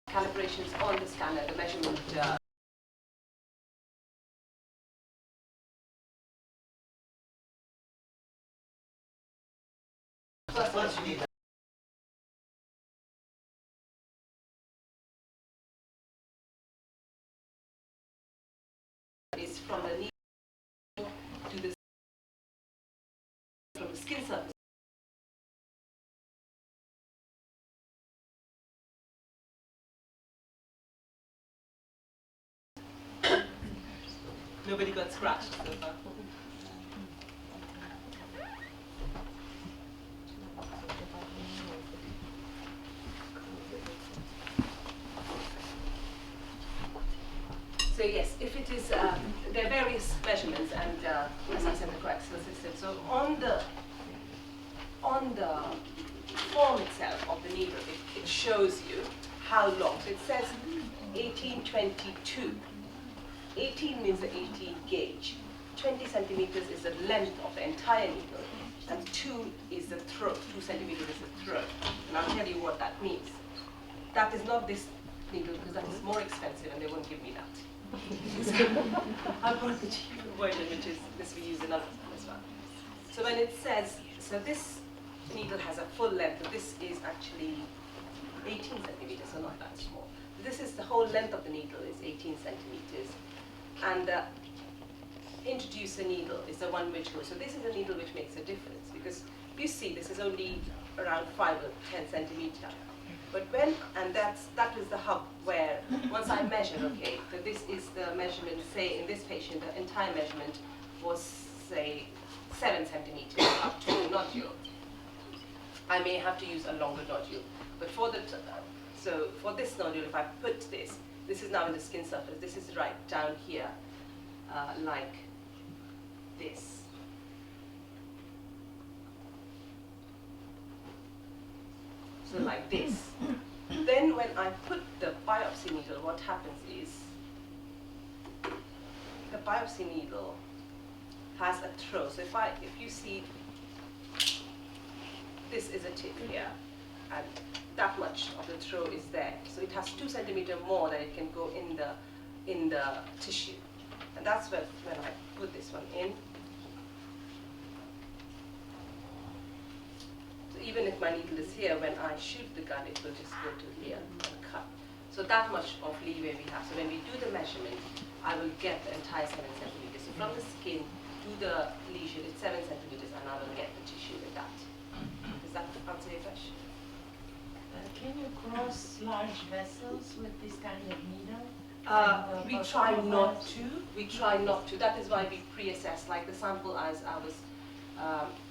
calibrations on the scanner, the measurement. First read is from the needle to the from the skin surface. Nobody got scratched so far. So yes, if it is, there are various measurements, and as I said, the coaxial system. So on the form itself of the needle, it shows you how long. So it says 1822. 18 means the 18 gauge. 20 centimeters is the length of the entire needle, and 2 is the throat. 2 centimeters is the throat. And I'll tell you what that means. That is not this needle because that is more expensive, and they won't give me that. So I brought the cheaper version, which is this we use in other as well. So when it says, so this needle has a full length, but this is actually 18 centimeters, so not that small. This is the whole length of the needle is 18 centimeters. And the introducer needle is the one which goes. So this is a needle which makes a difference because you see this is only around 5 or 10 centimeters. But when, and that is the hub where once I measure, okay, so this is the measurement, say in this patient, the entire measurement was, say, 7 centimeters up to a nodule. I may have to use a longer nodule. But for the, so for this nodule, if I put this is now in the skin surface, this is right down here, like this. So like this. Then when I put the biopsy needle, what happens is the biopsy needle has a throw. So if you see, this is a tip here, and that much of the throw is there. So it has 2 centimeters more that it can go in the tissue. And that's when I put this one in. Even if my needle is here, when I shoot the gun, it will just go to here and cut. So that much of leeway we have. So when we do the measurement, I will get the entire 7 centimeters. So from the skin to the lesion, it's 7 centimeters, and I will get the tissue with that. Does that answer your question? Can you cross large vessels with this kind of needle? We try not to. We try not to. That is why we pre-assess, like the sample as I was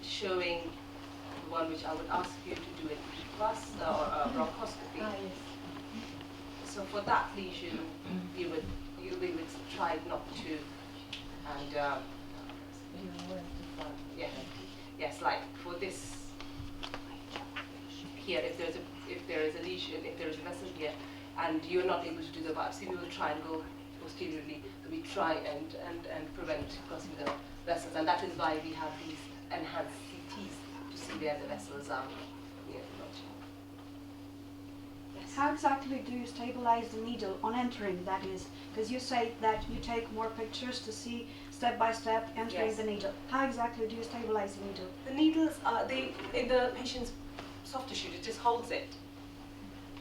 showing, the one which I would ask you to do a plus or a bronchoscopy. Yes. So for that lesion, we would try not to, and yeah, yes, like for this here, if there is a lesion, if there is a vessel here, and you're not able to do the biopsy, we will try and go posteriorly, so we try and prevent crossing the vessels, and that is why we have these enhanced CTs to see where the vessels are near the lodging. Yes. How exactly do you stabilize the needle on entering, that is? Because you say that you take more pictures to see step by step entering Yes. the needle. How exactly do you stabilize the needle? The needles are in the patient's soft tissue. It just holds it.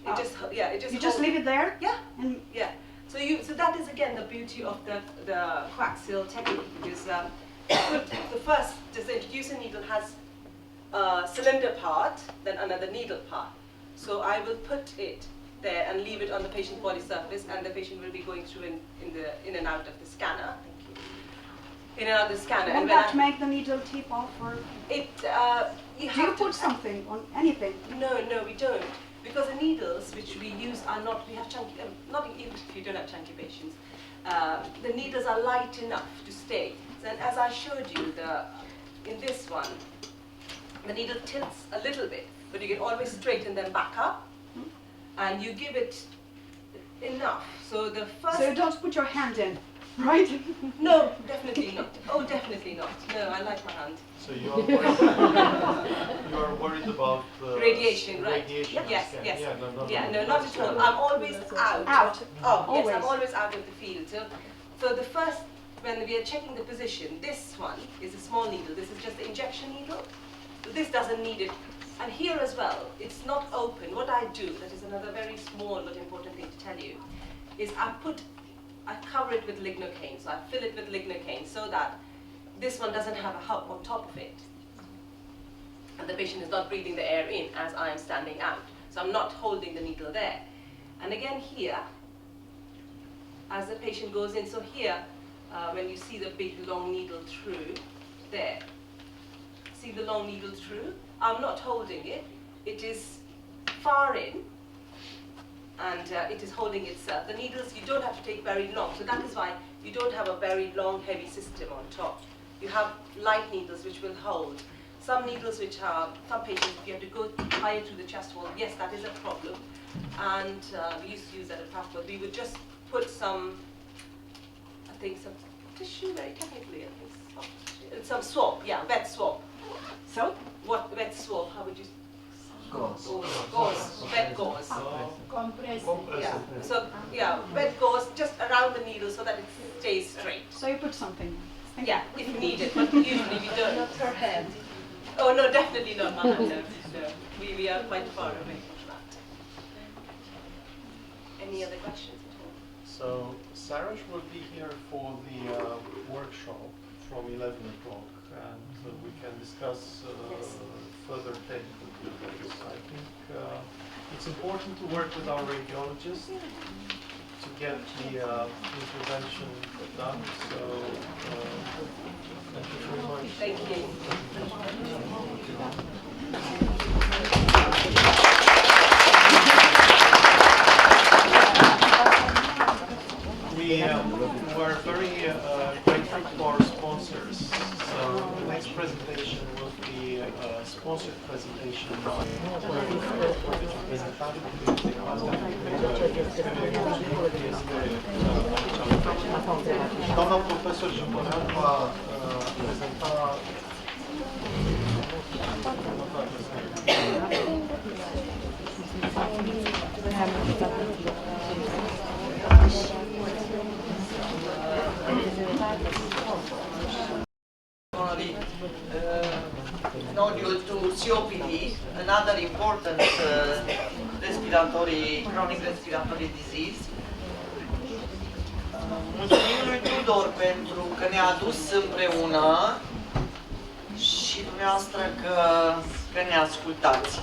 It just You just leave it there? Yeah. And Yeah. So that is again the beauty of the coaxial technique, because the first, just to introduce a needle, has a cylinder part, then another needle part. So I will put it there and leave it on the patient's body surface, and the patient will be going through in and out of the scanner. Thank you. In and out of the scanner. won't that make the needle tip off, or It do you put something on anything? No, we don't. Because the needles which we use are not, we have chunky, not even if you don't have chunky patients, the needles are light enough to stay. And as I showed you, in this one, the needle tilts a little bit, but you can always straighten them back up, and you give it enough. So the first... So you don't put your hand in, right? No, definitely not. Oh, definitely not. No, I like my hand. So you are worried about radiation, right? Radiation. Yes. Yeah, no, not at all. I'm always out. Out. Oh, Always. yes, I'm always out of the field. So the first, when we are checking the position, this one is a small needle. This is just the injection needle. So this doesn't need it. And here as well, it's not open. What I do, that is another very small but important thing to tell you, is I cover it with lignocaine. So I fill it with lignocaine so that this one doesn't have a hub on top of it. And the patient is not breathing the air in as I am standing out. So I'm not holding the needle there. And again here, as the patient goes in, so here, when you see the big long needle through, there. See the long needle through? I'm not holding it. It is far in, and it is holding itself. The needles you don't have to take very long, so that is why you don't have a very long, heavy system on top. You have light needles which will hold. Some needles which are, some patients, if you have to go higher through the chest wall, yes, that is a problem. And we used to use that at Passport. We would just put some, I think some tissue, very technically, I think soft tissue, some swab, yeah, wet swab. So? What, wet swab, how would you? Gauze. Gauze, wet gauze. Compress. Yeah, so, yeah, wet gauze just around the needle so that it stays straight. So you put something. Yeah, if needed, but usually we don't. Not her head. Oh no, definitely not my hand, no. We are quite far away from that. Any other questions at all? So Saraj will be here for the workshop from 11 o'clock, and we can discuss further technical details. I think it's important to work with our radiologists to get the intervention done. So thank you very much. Thank you. We are very grateful to our sponsors. So the next presentation will be a sponsored presentation by Doamna profesor Jumăran va prezenta Nodule to COPD, another important chronic respiratory disease. Mulțumim lui Tudor pentru că ne-a adus împreună și dumneavoastră că ne ascultați.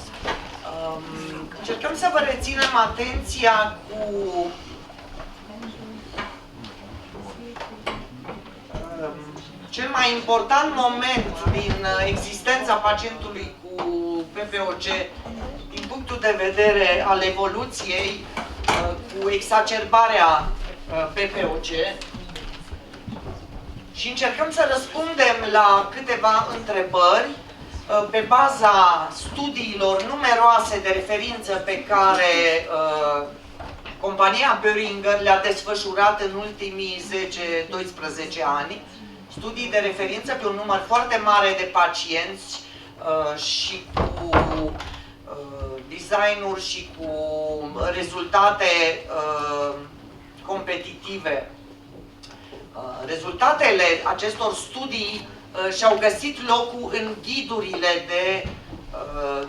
Încercăm să vă reținem atenția cu cel mai important moment din existența pacientului cu PPOC din punctul de vedere al evoluției cu exacerbarea PPOC și încercăm să răspundem la câteva întrebări pe baza studiilor numeroase de referință pe care compania Boehringer le-a desfășurat în ultimii 10-12 ani studii de referință pe un număr foarte mare de pacienți și cu designuri și cu rezultate competitive. Rezultatele acestor studii și-au găsit locul în ghidurile de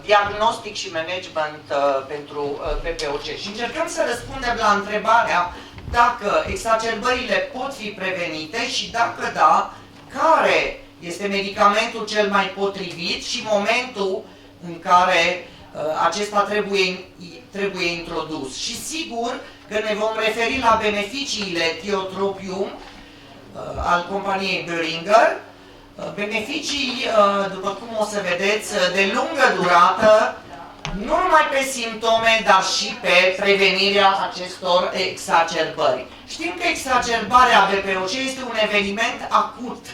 diagnostic și management pentru PPOC. Și încercăm să răspundem la întrebarea dacă exacerbările pot fi prevenite și dacă da, care este medicamentul cel mai potrivit și momentul în care acesta trebuie introdus. Și sigur că ne vom referi la beneficiile tiotropium al companiei Boehringer, beneficii, după cum o să vedeți, de lungă durată, nu numai pe simptome, dar și pe prevenirea acestor exacerbări. Știm că exacerbarea BPOC este un eveniment acut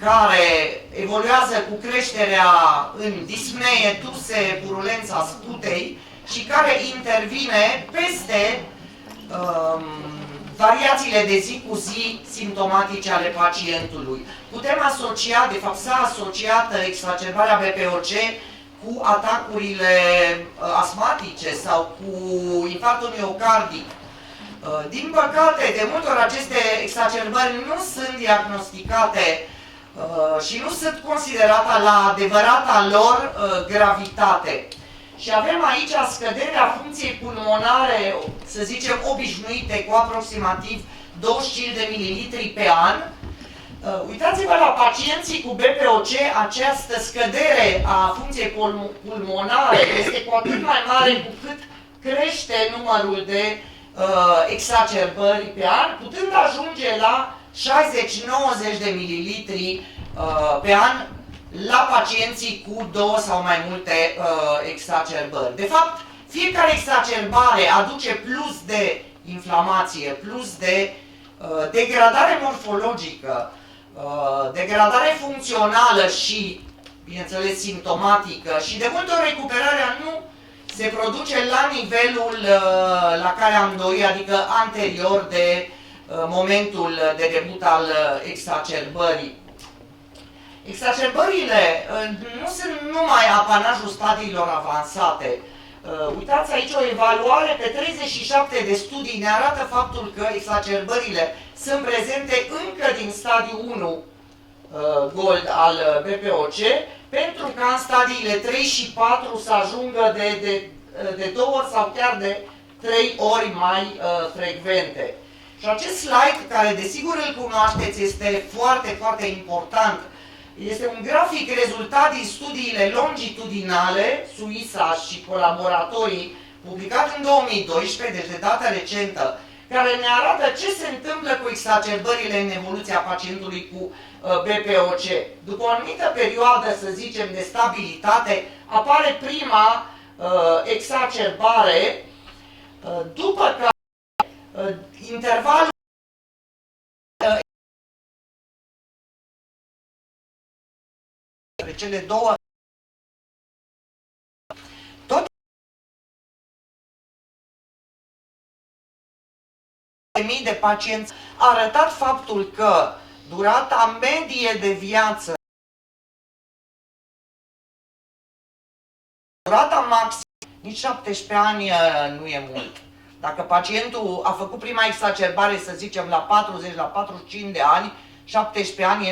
care evoluează cu creșterea în dispnee, tuse, purulența sputei și care intervine peste variațiile de zi cu zi simptomatice ale pacientului. Putem asocia, de fapt s-a asociat exacerbarea BPOC cu atacurile asmatice sau cu infarctul miocardic. Din păcate, de multe ori aceste exacerbări nu sunt diagnosticate și nu sunt considerate la adevărata lor gravitate. Și avem aici scăderea funcției pulmonare, să zicem, obișnuite, cu aproximativ 25 de mililitri pe an. Uitați-vă la pacienții cu BPOC, această scădere a funcției pulmonare este cu atât mai mare cu cât crește numărul de exacerbări pe an, putând ajunge la 60-90 de mililitri pe an la pacienții cu 2 sau mai multe exacerbări. De fapt, fiecare exacerbare aduce plus de inflamație, plus de degradare morfologică, degradare funcțională și, bineînțeles, simptomatică și de multe ori recuperarea nu se produce la nivelul la care am dorit, adică anterior de momentul de debut al exacerbării. Exacerbările nu sunt numai apanajul stadiilor avansate. Uitați aici o evaluare pe 37 de studii ne arată faptul că exacerbările sunt prezente încă din stadiul 1 gold al BPOC, pentru ca în stadiile 3 și 4 să ajungă de 2 ori sau chiar de 3 ori mai frecvente. Și acest slide, care desigur îl cunoașteți, este foarte, foarte important. Este un grafic rezultat din studiile longitudinale, Suisa și colaboratorii, publicat în 2012, deci de dată recentă, care ne arată ce se întâmplă cu exacerbările în evoluția pacientului cu BPOC. După o anumită perioadă, să zicem, de stabilitate, apare prima exacerbare, după care intervalul între cele două tot mii de pacienți a arătat faptul că durata medie de viață, durata maximă, nici 17 ani nu e mult. Dacă pacientul a făcut prima exacerbare, să zicem, la 40, la 45 de ani, 17 ani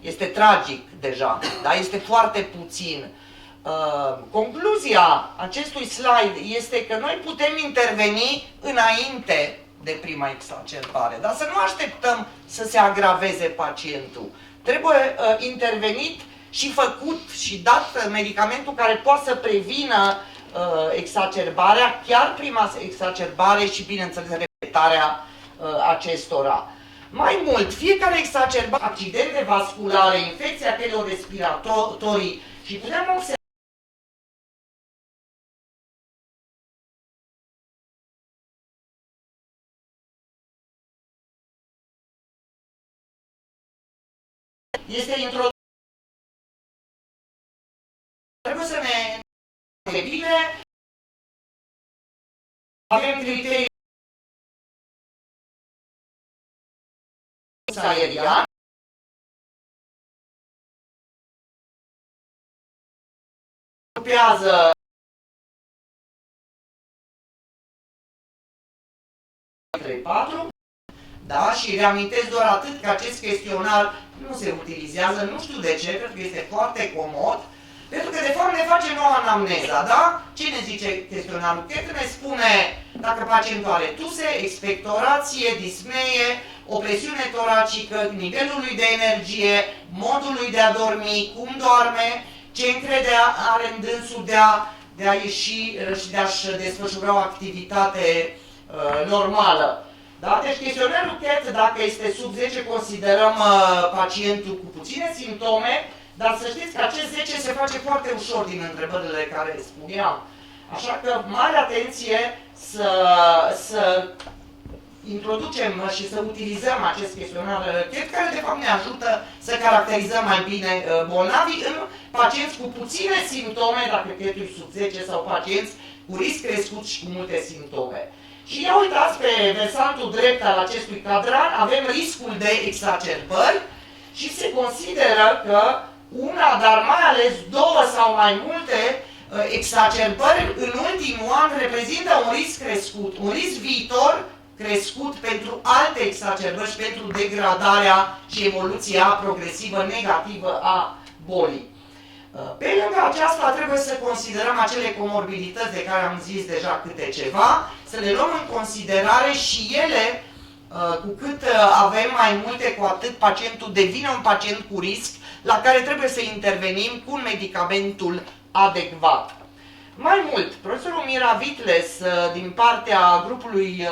este tragic deja, dar este foarte puțin. Concluzia acestui slide este că noi putem interveni înainte de prima exacerbare, dar să nu așteptăm să se agraveze pacientul. Trebuie intervenit și făcut și dat medicamentul care poate să prevină exacerbarea, chiar prima exacerbare și, bineînțeles, repetarea acestora. Mai mult, fiecare exacerbare, accidente vasculare, infecții apelor respiratorii și putem observa este introdus. Trebuie să ne bine Avem criterii aerian. Grupează 3-4. Da? Și reamintesc doar atât că acest chestionar nu se utilizează, nu știu de ce, pentru că este foarte comod, pentru că de fapt ne face noua anamneza, da? Ce ne zice chestionarul? Cât ne spune dacă pacientul are tuse, expectorație, disnee, o presiune toracică, nivelul lui de energie, modul lui de a dormi, cum doarme, ce încredere are în dânsul de a ieși și de a-și desfășura o activitate normală. Da? Deci chestionarul CAT, dacă este sub 10, considerăm pacientul cu puține simptome, dar să știți că acest 10 se face foarte ușor din întrebările care spuneam. Așa că mare atenție să introducem și să utilizăm acest chestionar CAT, care de fapt ne ajută să caracterizăm mai bine bolnavii în pacienți cu puține simptome, dacă CAT-ul e sub 10, sau pacienți cu risc crescut și cu multe simptome. Și ia uitați, pe versantul drept al acestui cadran avem riscul de exacerbări și se consideră că una, dar mai ales două sau mai multe exacerbări în ultimul an reprezintă un risc crescut, un risc viitor crescut pentru alte exacerbări și pentru degradarea și evoluția progresivă negativă a bolii. Pe lângă aceasta trebuie să considerăm acele comorbilități de care am zis deja câte ceva, să le luăm în considerare și ele, cu cât avem mai multe, cu atât pacientul devine un pacient cu risc, la care trebuie să intervenim cu medicamentul adecvat. Mai mult, profesorul Miravitless, din partea grupului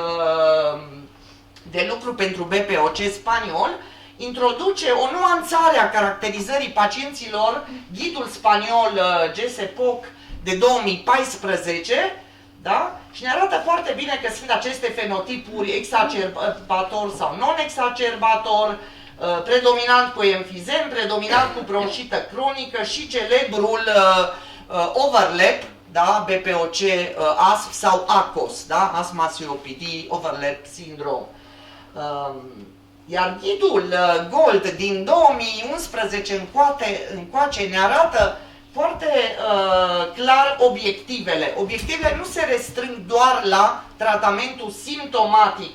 de lucru pentru BPOC spaniol, introduce o nuanțare a caracterizării pacienților, ghidul spaniol GSPOC de 2014, da? Și ne arată foarte bine că sunt aceste fenotipuri exacerbator sau non-exacerbator, predominant cu emfizem, predominant cu bronșită cronică și celebrul overlap, da? BPOC, ASP sau ACOS, da? Asthma COPD Overlap Syndrome. Iar ghidul Gold din 2011 încoace ne arată foarte clar obiectivele. Obiectivele nu se restrâng doar la tratamentul simptomatic,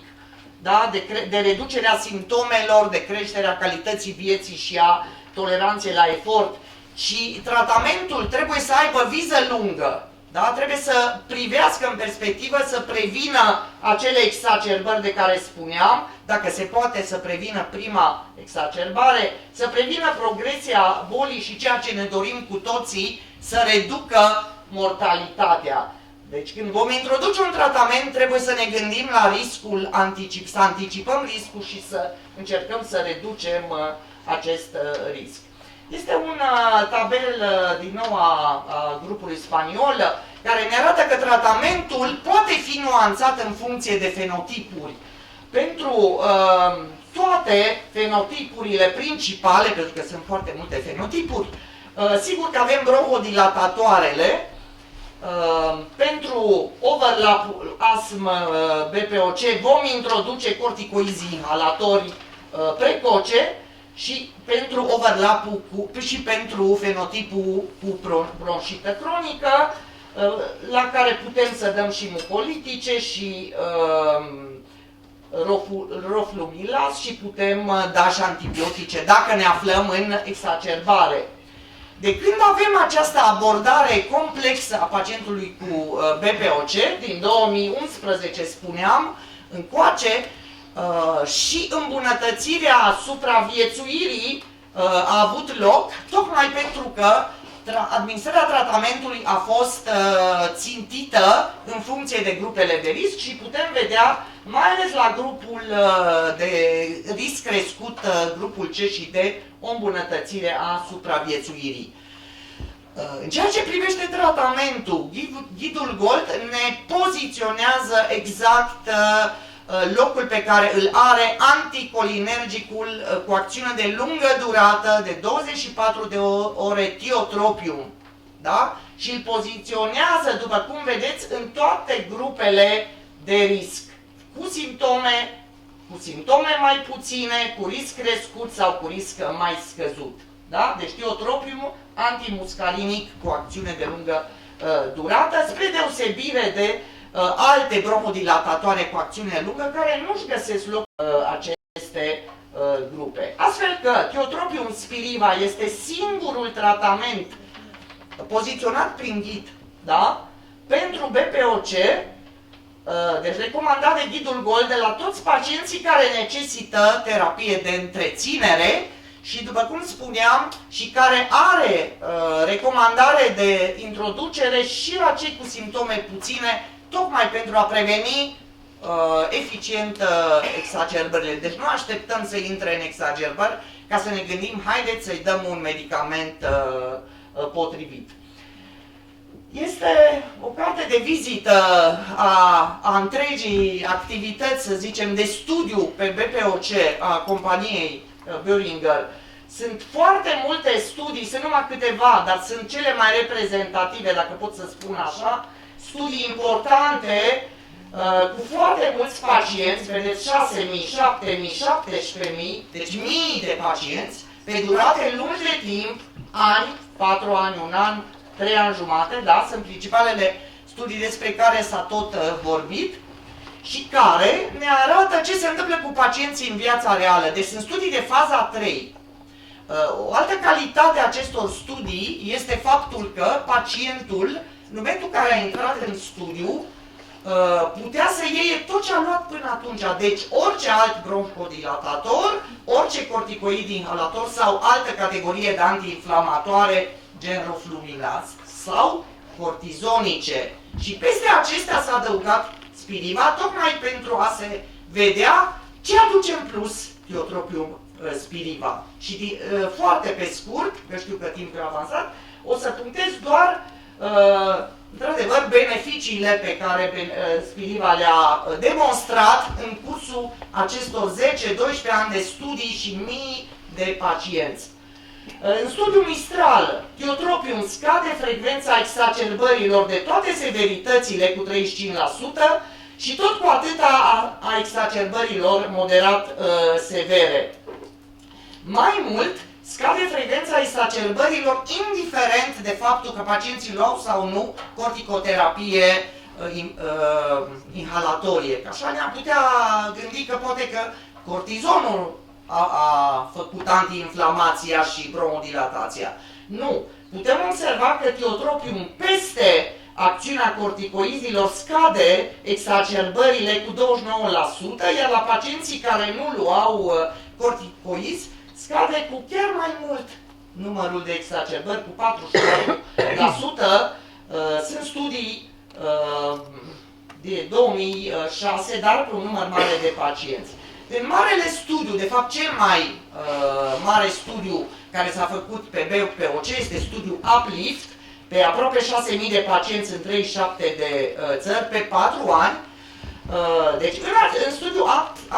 da? De reducerea simptomelor, de creșterea calității vieții și a toleranței la efort, ci tratamentul trebuie să aibă viză lungă. Da? Trebuie să privească în perspectivă, să prevină acele exacerbări de care spuneam, dacă se poate să prevină prima exacerbare, să prevină progresia bolii și ceea ce ne dorim cu toții, să reducă mortalitatea. Deci când vom introduce un tratament, trebuie să ne gândim la riscul, să anticipăm riscul și să încercăm să reducem acest risc. Este un tabel din nou a grupului spaniol care ne arată că tratamentul poate fi nuanțat în funcție de fenotipuri. Pentru toate fenotipurile principale, pentru că sunt foarte multe fenotipuri, sigur că avem bronhodilatatoarele. Pentru overlap asm BPOC vom introduce corticoizii inhalatori precoce, și pentru overlap-ul și pentru fenotipul cu bronșită cronică, la care putem să dăm și mucolitice și roflumilaz și putem da și antibiotice dacă ne aflăm în exacerbare. De când avem această abordare complexă a pacientului cu BPOC, din 2011 spuneam, încoace, și îmbunătățirea supraviețuirii a avut loc, tocmai pentru că administrarea tratamentului a fost țintită în funcție de grupele de risc și putem vedea, mai ales la grupul de risc crescut, grupul C și D, o îmbunătățire a supraviețuirii. În ceea ce privește tratamentul, ghidul Gold ne poziționează exact locul pe care îl are anticolinergicul cu acțiune de lungă durată, de 24 de ore, tiotropium. Da? Și îl poziționează, după cum vedeți, în toate grupele de risc cu simptome mai puține, cu risc crescut sau cu risc mai scăzut. Da? Deci tiotropiumul antimuscarinic cu acțiune de lungă durată, spre deosebire de alte bronhodilatatoare cu acțiune lungă care nu-și găsesc loc aceste grupe. Astfel că tiotropium spiriva este singurul tratament poziționat prin ghid, da? Pentru BPOC, deci recomandat de ghidul GOL de la toți pacienții care necesită terapie de întreținere și, după cum spuneam, și care are recomandare de introducere și la cei cu simptome puține, tocmai pentru a preveni eficient exacerbările. Deci nu așteptăm să intre în exacerbări ca să ne gândim, haideți să-i dăm un medicament potrivit. Este o carte de vizită a întregii activități, să zicem, de studiu pe BPOC a companiei Boehringer. Sunt foarte multe studii, sunt numai câteva, dar sunt cele mai reprezentative, dacă pot să spun așa, studii importante cu foarte mulți pacienți, vedeți 6.000, 7.000, 17.000, deci mii de pacienți, pe durate lungi de timp, ani, 4 ani, 1 an, 3 ani jumate, da? Sunt principalele studii despre care s-a tot vorbit și care ne arată ce se întâmplă cu pacienții în viața reală. Deci sunt studii de faza 3. O altă calitate a acestor studii este faptul că pacientul, în momentul în care a intrat în studiu, putea să iei tot ce a luat până atunci. Deci orice alt bronhodilatator, orice corticoid inhalator sau altă categorie de antiinflamatoare, gen rofluminaz sau cortizonice. Și peste acestea s-a adăugat spiriva, tocmai pentru a se vedea ce aduce în plus tiotropium spiriva. Și foarte pe scurt, că știu că timpul e avansat, o să punctez doar într-adevăr beneficiile pe care spiriva le-a demonstrat în cursul acestor 10-12 ani de studii și mii de pacienți. În studiul Mistral, tiotropium scade frecvența exacerbărilor de toate severitățile cu 35% și tot cu atâta a exacerbărilor moderat severe. Mai mult, scade frecvența exacerbărilor indiferent de faptul că pacienții luau sau nu corticoterapie inhalatorie. Că așa ne-am putea gândi că poate că cortizonul a făcut antiinflamația și bronhodilatația. Nu. Putem observa că tiotropium peste acțiunea corticoizilor scade exacerbările cu 29%, iar la pacienții care nu luau corticoizi scade cu chiar mai mult numărul de exacerbări, cu 41%. Sunt studii de 2006, dar cu un număr mare de pacienți. În marele studiu, de fapt cel mai mare studiu care s-a făcut pe BPOC este studiul Uplift, pe aproape 6.000 de pacienți în 37 de țări, pe 4 ani. Deci în studiul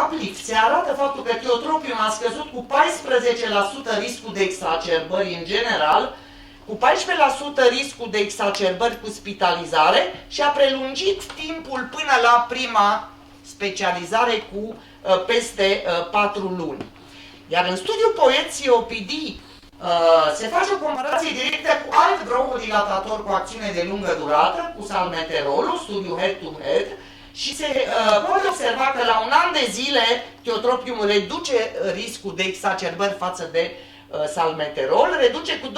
Uplift se arată faptul că tiotropium a scăzut cu 14% riscul de exacerbări în general, cu 14% riscul de exacerbări cu spitalizare și a prelungit timpul până la prima specializare cu peste 4 luni. Iar în studiul POET-COPD se face o comparație directă cu alt bronhodilatator cu acțiune de lungă durată, cu salmeterolul, studiul head-to-head, și se poate observa că la un an de zile tiotropiumul reduce riscul de exacerbări față de salmeterol, reduce cu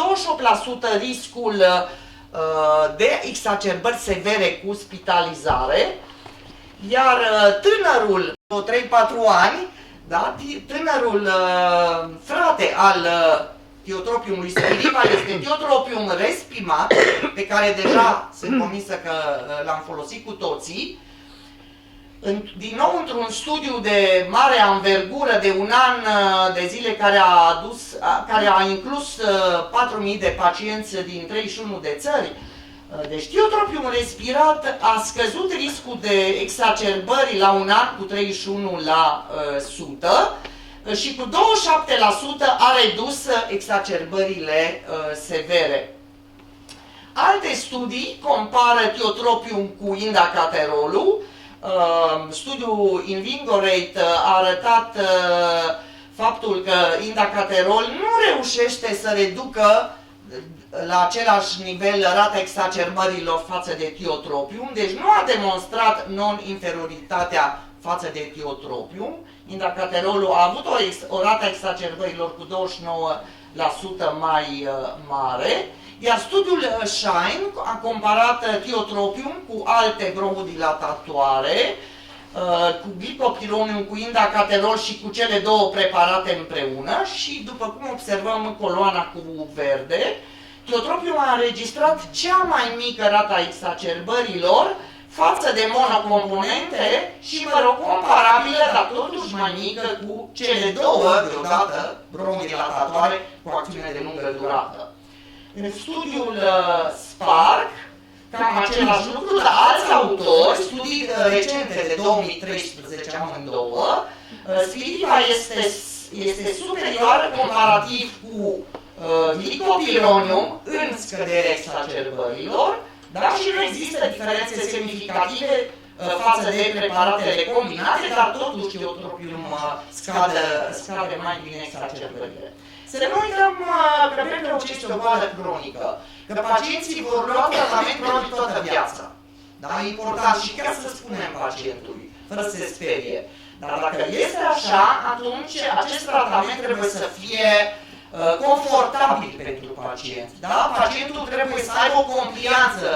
28% riscul de exacerbări severe cu spitalizare, iar tânărul, 3-4 ani, da, tânărul frate al tiotropiumului spiriva este tiotropium respimat, pe care deja sunt convinsă că l-am folosit cu toții. Din nou, într-un studiu de mare anvergură de un an de zile care a inclus 4.000 de pacienți din 31 de țări, deci tiotropiumul respirat a scăzut riscul de exacerbări la un an cu 31% și cu 27% a redus exacerbările severe. Alte studii compară tiotropium cu indacaterolul studiul Invigorate a arătat faptul că indacaterol nu reușește să reducă la același nivel rata exacerbărilor față de tiotropium, deci nu a demonstrat non-inferioritatea față de tiotropium. Indacaterolul a avut o rată exacerbărilor cu 29% mai mare, iar studiul SHINE a comparat tiotropium cu alte bronhodilatatoare, cu glicopironium, cu indacaterol și cu cele două preparate împreună și, după cum observăm coloana cu verde, tiotropium a înregistrat cea mai mică rată a exacerbărilor față de monocomponente și, mă rog, comparabilă, dar totuși mai mică cu cele două, deodată, bronhodilatatoare cu acțiune de lungă durată. În studiul SPARC, cam același lucru, dar alți autori, studii recente de 2013 amândouă, spiriva este superioară comparativ cu glicopironium în scăderea exacerbărilor, dar și nu există diferențe semnificative față de preparatele combinate, dar totuși tiotropium scade mai bine exacerbările. Să ne uităm că pentru ce este o boală cronică, că pacienții vor lua tratament cronic toată viața. Da? E important și chiar să spunem pacientului, fără să se sperie. Dar dacă este așa, atunci acest tratament trebuie să fie confortabil pentru pacient. Da? Pacientul trebuie să aibă o complianță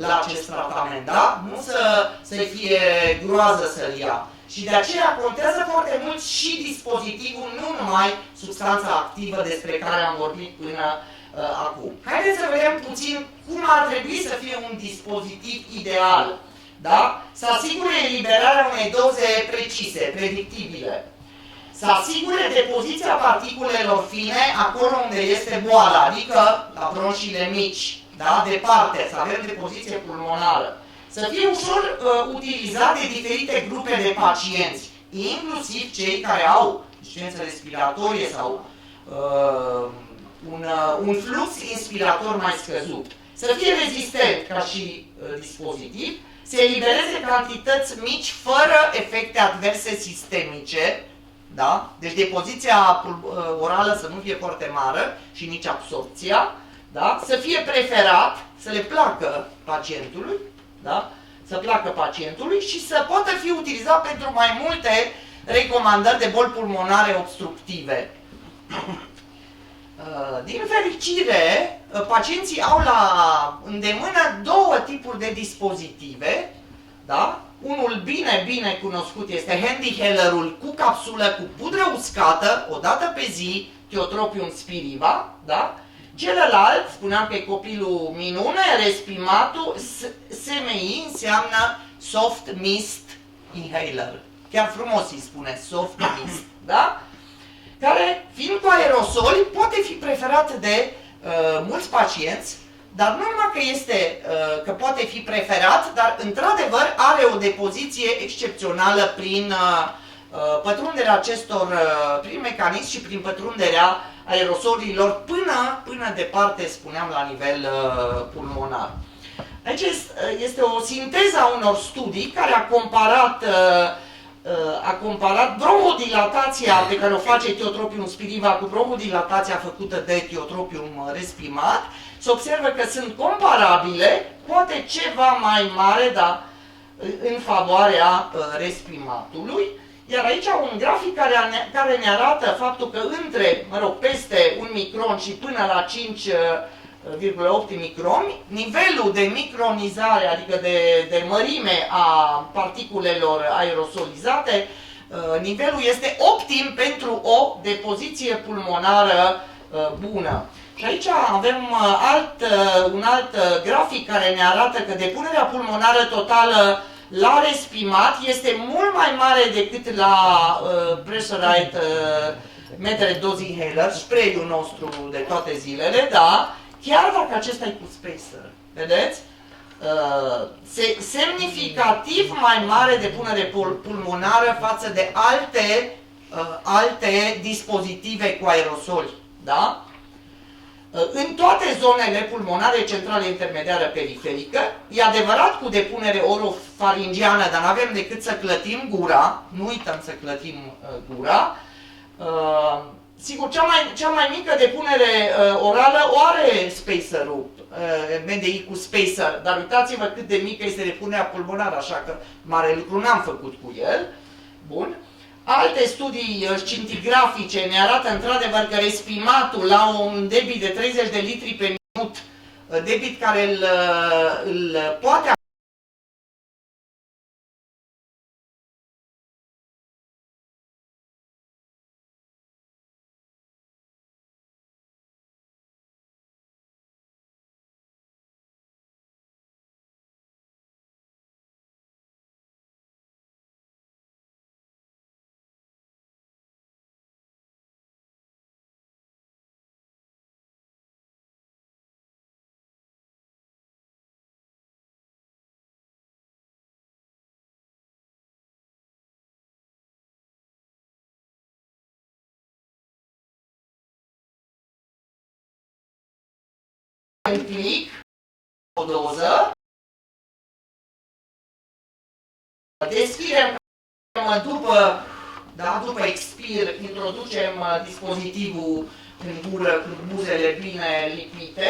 la acest tratament, da? Nu să-i fie groază să-l ia. Și de aceea contează foarte mult și dispozitivul, nu numai substanța activă despre care am vorbit până acum. Haideți să vedem puțin cum ar trebui să fie un dispozitiv ideal. Da? Să asigure eliberarea unei doze precise, predictibile. Să asigure depoziția particulelor fine acolo unde este boala, adică la bronșile mici, da? Departe, să avem depoziție pulmonară. Să fie ușor utilizat de diferite grupe de pacienți, inclusiv cei care au insuficiență respiratorie sau un flux inspirator mai scăzut. Să fie rezistent ca și dispozitiv, să elibereze cantități mici fără efecte adverse sistemice, da? Deci depoziția orală să nu fie foarte mare și nici absorpția, da? Să fie preferat, să le placă pacientului, da? Să placă pacientului și să poată fi utilizat pentru mai multe recomandări de boli pulmonare obstructive. Din fericire, pacienții au la îndemână două tipuri de dispozitive, da? Unul bine cunoscut este handyhellerul cu capsulă cu pudră uscată, o dată pe zi, tiotropium spiriva, da? Celălalt, spuneam că e copilul minune, respimatul, SMI înseamnă soft mist inhaler. Chiar frumos îi spune, soft mist, da? Care, fiind cu aerosoli, poate fi preferat de mulți pacienți, dar nu numai că poate fi preferat, dar într-adevăr are o depoziție excepțională prin pătrunderea prin mecanism și prin pătrunderea aerosolilor până departe, spuneam, la nivel pulmonar. Aici este o sinteză a unor studii care a comparat bronhodilatația pe care o face tiotropium spiriva cu bronhodilatația făcută de tiotropium respimat. Se observă că sunt comparabile, poate ceva mai mare, dar în favoarea respimatului. Iar aici un grafic care ne arată faptul că peste 1 micron și până la 5,8 microni, nivelul de micronizare, adică de mărime a particulelor aerosolizate, nivelul este optim pentru o depoziție pulmonară bună. Și aici avem un alt grafic care ne arată că depunerea pulmonară totală la respimat este mult mai mare decât la pressurized metered dose inhaler, spray-ul nostru de toate zilele, da? Chiar dacă acesta e cu spacer, vedeți? Semnificativ mai mare depunere pulmonară față de alte dispozitive cu aerosoli, da? în toate zonele pulmonare, centrale, intermediară, periferică. E adevărat cu depunere orofaringiană, dar nu avem decât să clătim gura, nu uităm să clătim gura. Sigur, cea mai mică depunere orală o are spacerul, MDI cu spacer, dar uitați-vă cât de mică este depunerea pulmonară, așa că mare lucru n-am făcut cu el. Bun. Alte studii scintigrafice ne arată într-adevăr că respimatul la un debit de 30 de litri pe minut, debit care îl poate un clic, o doză, deschidem după expir, introducem dispozitivul în gură cu buzele bine lipite,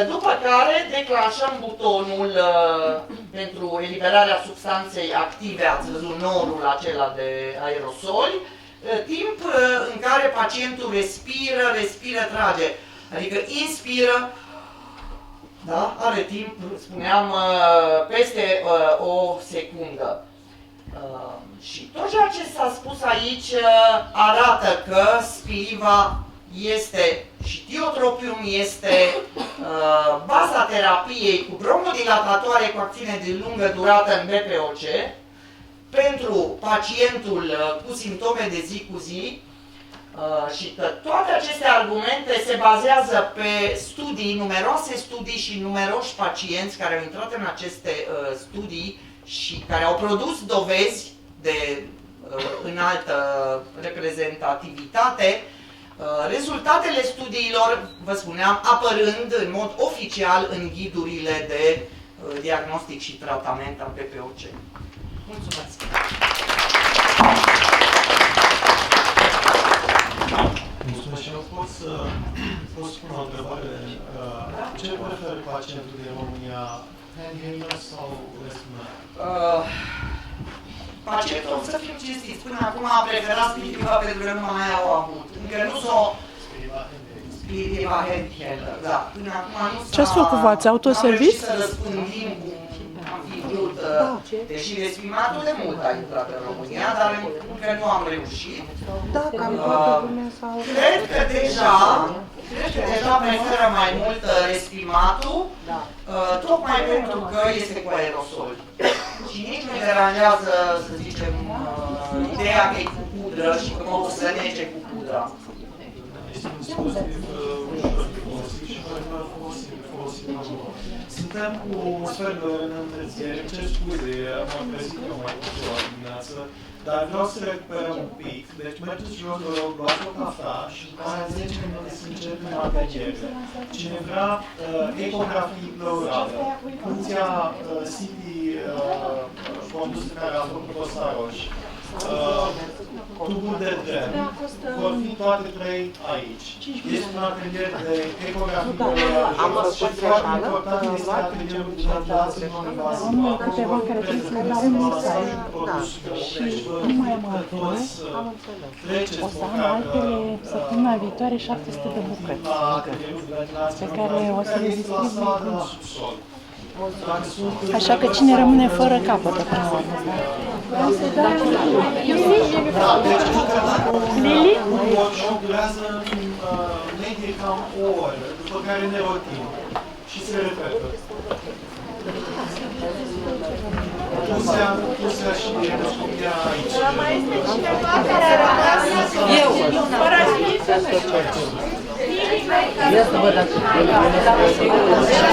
după care declanșăm butonul pentru eliberarea substanței active, ați văzut norul acela de aerosoli, timp în care pacientul respiră, trage, adică inspiră. Da? Are timp, spuneam, peste o secundă. Și tot ceea ce s-a spus aici arată că spiriva este și tiotropium este baza terapiei cu bronhodilatatoare cu acțiune de lungă durată în BPOC pentru pacientul cu simptome de zi cu zi. Și că toate aceste argumente se bazează pe studii, numeroase studii și numeroși pacienți care au intrat în aceste studii și care au produs dovezi de înaltă reprezentativitate, rezultatele studiilor, vă spuneam, apărând în mod oficial în ghidurile de diagnostic și tratament al PPOC. Mulțumesc! Mulțumesc și eu pot să spun o întrebare. Ce preferă pacientul din România, handheld sau respimat? Pacientul, să fim cinstiți, până acum a preferat spiriva pentru că nu mai au avut. Încă nu s-o... Spiriva handheld, da. Până acum nu s-a... Ce-ați făcut? V-ați autoservit? Am reușit să răspândim cum am fi vrut, deși respimatul de mult a intrat în România, dar încă nu am reușit. Da, cam toată lumea s-a... Cred că deja preferă mai mult respimatul, tocmai pentru că este cu aerosol. Și nici nu deranjează, să zicem, ideea că e cu pudră și că mă o să nece cu pudra. Este un dispozitiv ușor de folosit și care nu a folosit la mult. Suntem cu o sferă de ore în întârziere, îmi cer scuze, m-am trezit eu mai ușor la dimineață, dar vreau să recuperăm un pic. Deci mergeți jos, vă rog, luați o cafea și după aia 10 minute să începem ateliere. Cine vrea ecografii pleurale, funcția CT condusă care a făcut-o Saroș, tubul de dren, vor fi toate trei aici. Este un atelier de ecografie pleurale și foarte important este atelierul de ventilație non-invazivă. Câteva care trebuie să le avem în site. Și nu mai am altele. O să am altele săptămâna viitoare 700 de bucăți pe care o să le distribuie. Așa că cine rămâne fără capătă până la urmă. Lili? Durează medie cam o oră, după care ne rotim și se repetă. Pusea și endoscopia aici. Mai este cineva care a rămas? Eu. Fără să